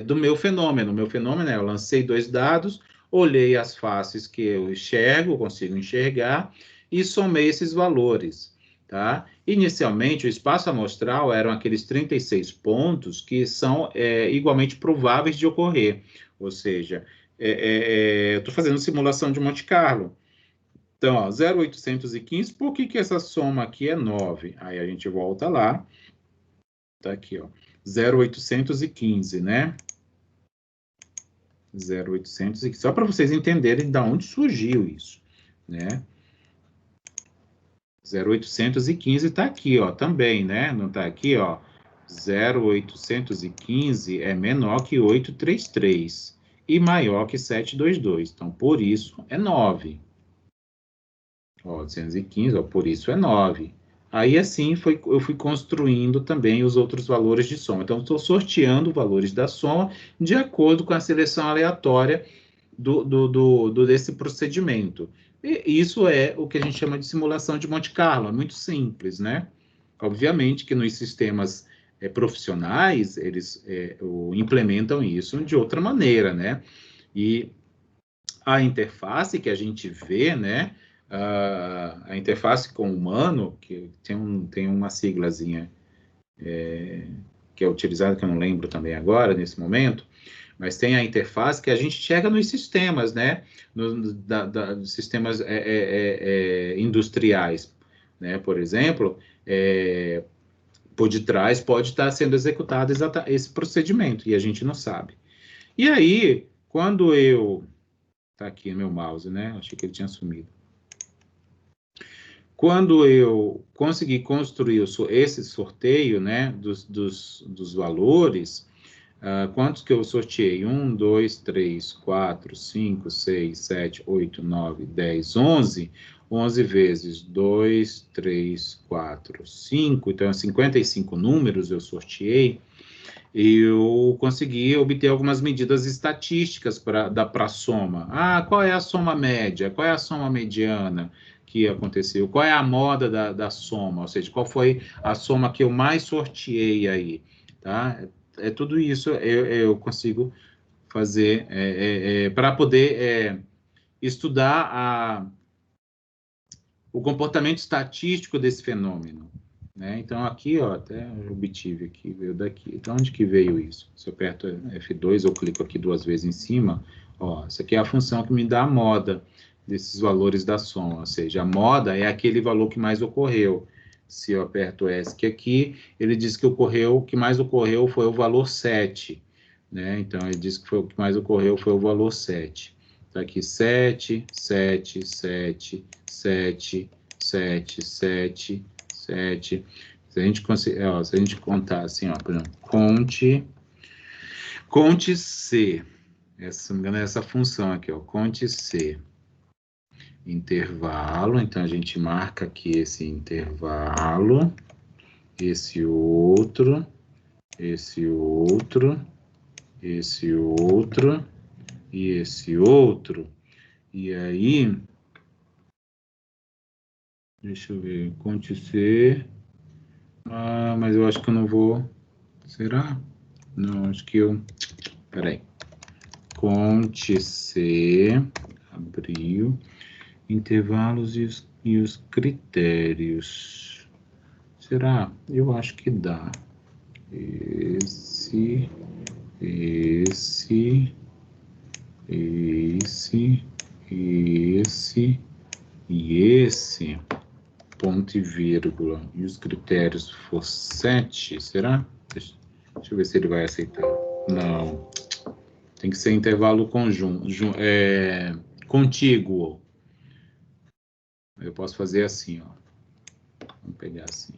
Speaker 1: do meu fenômeno. O meu fenômeno eu lancei dois dados, olhei as faces que eu enxergo, consigo enxergar, e somei esses valores. tá? Inicialmente, o espaço amostral eram aqueles 36 pontos que são igualmente prováveis de ocorrer, ou seja, eu estou fazendo simulação de Monte Carlo. Então, ó, 0,815, por que essa soma aqui é 9? Aí a gente volta lá, tá aqui, ó, 0,815, né? 0,815, só para vocês entenderem de onde surgiu isso, né? 0,815 está aqui, ó, também, né? Não está aqui, ó. 0,815 é menor que 833 e maior que 722. Então, por isso, é 9. Ó, 815, ó, por isso é 9. Aí, assim, eu fui construindo também os outros valores de soma. Então, estou sorteando valores da soma de acordo com a seleção aleatória desse procedimento. E isso é o que a gente chama de simulação de Monte Carlo, é muito simples, né? Obviamente que nos sistemas profissionais, eles implementam isso de outra maneira, né? E a interface que a gente vê, né? A interface com o humano, que tem uma siglazinha que é utilizada, que eu não lembro também agora, nesse momento, mas tem a interface que a gente chega nos sistemas, né? Nos sistemas industriais, né? Por exemplo, por detrás pode estar sendo executado esse procedimento, e a gente não sabe. E aí, quando eu... Tá aqui meu mouse, né? Achei que ele tinha sumido. Quando eu consegui construir esse sorteio, né, dos valores, quantos que eu sorteei? 1, 2, 3, 4, 5, 6, 7, 8, 9, 10, 11. 11 vezes 2, 3, 4, 5. Então, 55 números eu sorteei. E eu consegui obter algumas medidas estatísticas para a soma. Qual é a soma média? Qual é a soma mediana que aconteceu? Qual é a moda da soma? Ou seja, qual foi a soma que eu mais sorteei aí? Tá? Tudo isso eu consigo fazer para poder estudar o comportamento estatístico desse fenômeno. Né? Então, aqui, ó, até eu obtive aqui, veio daqui. De onde que veio isso? Se eu aperto F2, eu clico aqui 2 vezes em cima, ó, essa aqui é a função que me dá a moda desses valores da soma, ou seja, a moda é aquele valor que mais ocorreu. Se eu aperto ESC aqui, ele diz que o que mais ocorreu foi o valor 7, né? Então, ele diz que o que mais ocorreu foi o valor 7. Tá aqui 7, 7, 7, 7, 7, 7, 7. Se a gente contar assim, ó, por exemplo, conte C. Se não me engano, é essa função aqui, ó, conte C. Intervalo, então a gente marca aqui esse intervalo, esse outro, esse outro, esse outro e esse outro. E aí, deixa eu ver, conte C. Mas eu acho que eu não vou. Será? Não, acho que eu. Peraí. Conte C. Abriu. Intervalos e os critérios. Será? Eu acho que dá. Esse. E esse. Ponto e vírgula. E os critérios for 7, será? Deixa eu ver se ele vai aceitar. Não. Tem que ser intervalo contíguo. Eu posso fazer assim, ó. Vamos pegar assim.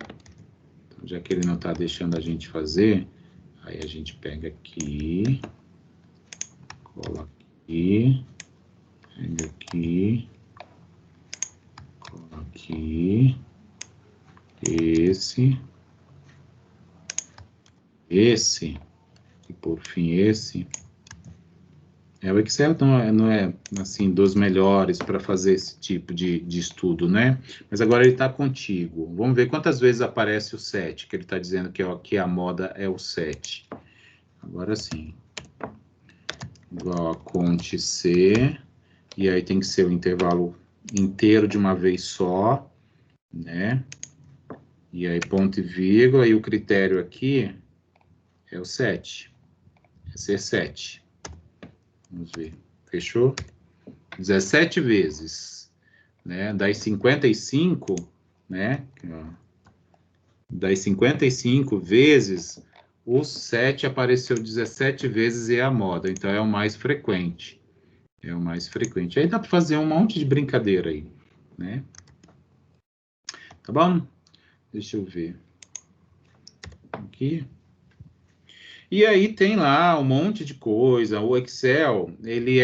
Speaker 1: Então, já que ele não está deixando a gente fazer, aí a gente pega aqui, cola aqui, pega aqui, cola aqui, esse, e por fim esse. O Excel não é assim, dos melhores para fazer esse tipo de estudo, né? Mas agora ele está contigo. Vamos ver quantas vezes aparece o 7, que ele está dizendo que a moda é o 7. Agora sim. Igual a conte C, e aí tem que ser o intervalo inteiro de uma vez só, né? E aí, ponto e vírgula, e o critério aqui é o 7. É ser 7. Vamos ver. Fechou? 17 vezes, né? Das 55, né? Das 55 vezes, o 7 apareceu 17 vezes e é a moda. Então, é o mais frequente. É o mais frequente. Aí dá para fazer um monte de brincadeira aí, né? Tá bom? Deixa eu ver. Aqui. E aí tem lá um monte de coisa. O Excel, ele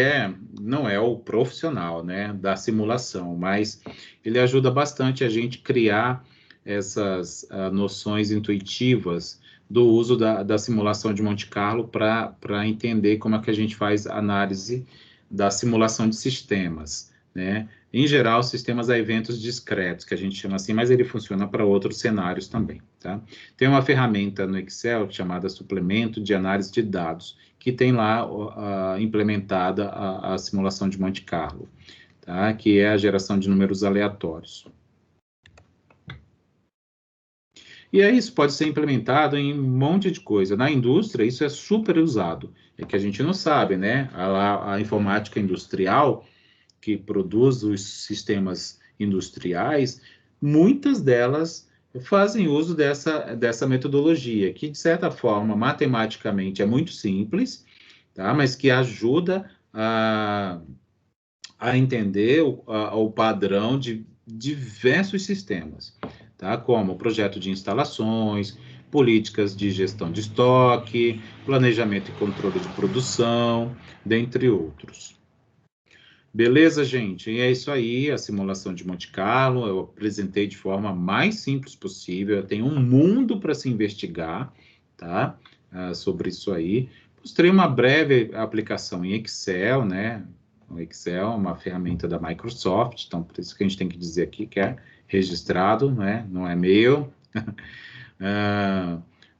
Speaker 1: não é o profissional, né, da simulação, mas ele ajuda bastante a gente criar essas noções intuitivas do uso da simulação de Monte Carlo para entender como é que a gente faz análise da simulação de sistemas, né? Em geral, sistemas a eventos discretos, que a gente chama assim, mas ele funciona para outros cenários também, tá? Tem uma ferramenta no Excel chamada Suplemento de Análise de Dados, que tem lá implementada a simulação de Monte Carlo, tá? Que é a geração de números aleatórios. E aí isso pode ser implementado em um monte de coisa. Na indústria, isso é super usado. É que a gente não sabe, né? A informática industrial, que produz os sistemas industriais, muitas delas fazem uso dessa metodologia, que, de certa forma, matematicamente é muito simples, tá? Mas que ajuda a entender o padrão de diversos sistemas, tá? Como o projeto de instalações, políticas de gestão de estoque, planejamento e controle de produção, dentre outros. Beleza, gente? E é isso aí, a simulação de Monte Carlo, eu apresentei de forma mais simples possível, tem um mundo para se investigar, tá? Sobre isso aí. Mostrei uma breve aplicação em Excel, né? O Excel é uma ferramenta da Microsoft, então por isso que a gente tem que dizer aqui que é registrado, né? Não é meu.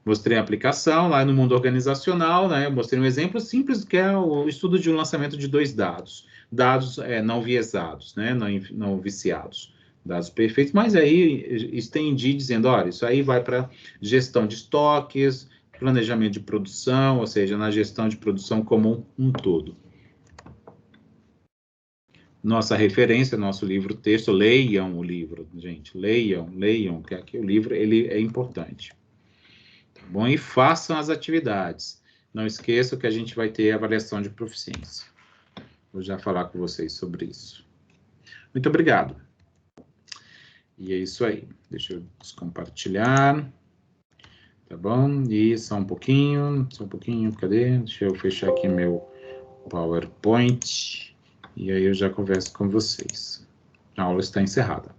Speaker 1: Mostrei a aplicação lá no mundo organizacional, né? Mostrei um exemplo simples que é o estudo de um lançamento de 2 dados. Dados não viesados, né? Não viciados. Dados perfeitos, mas aí estendi dizendo, olha, isso aí vai para gestão de estoques, planejamento de produção, ou seja, na gestão de produção como um todo. Nossa referência, nosso livro-texto, leiam o livro, gente, leiam, que aqui o livro ele é importante. Tá bom? E façam as atividades. Não esqueçam que a gente vai ter avaliação de proficiência. Vou já falar com vocês sobre isso. Muito obrigado. E é isso aí. Deixa eu descompartilhar. Tá bom? E só um pouquinho, cadê? Deixa eu fechar aqui meu PowerPoint. E aí eu já converso com vocês. A aula está encerrada.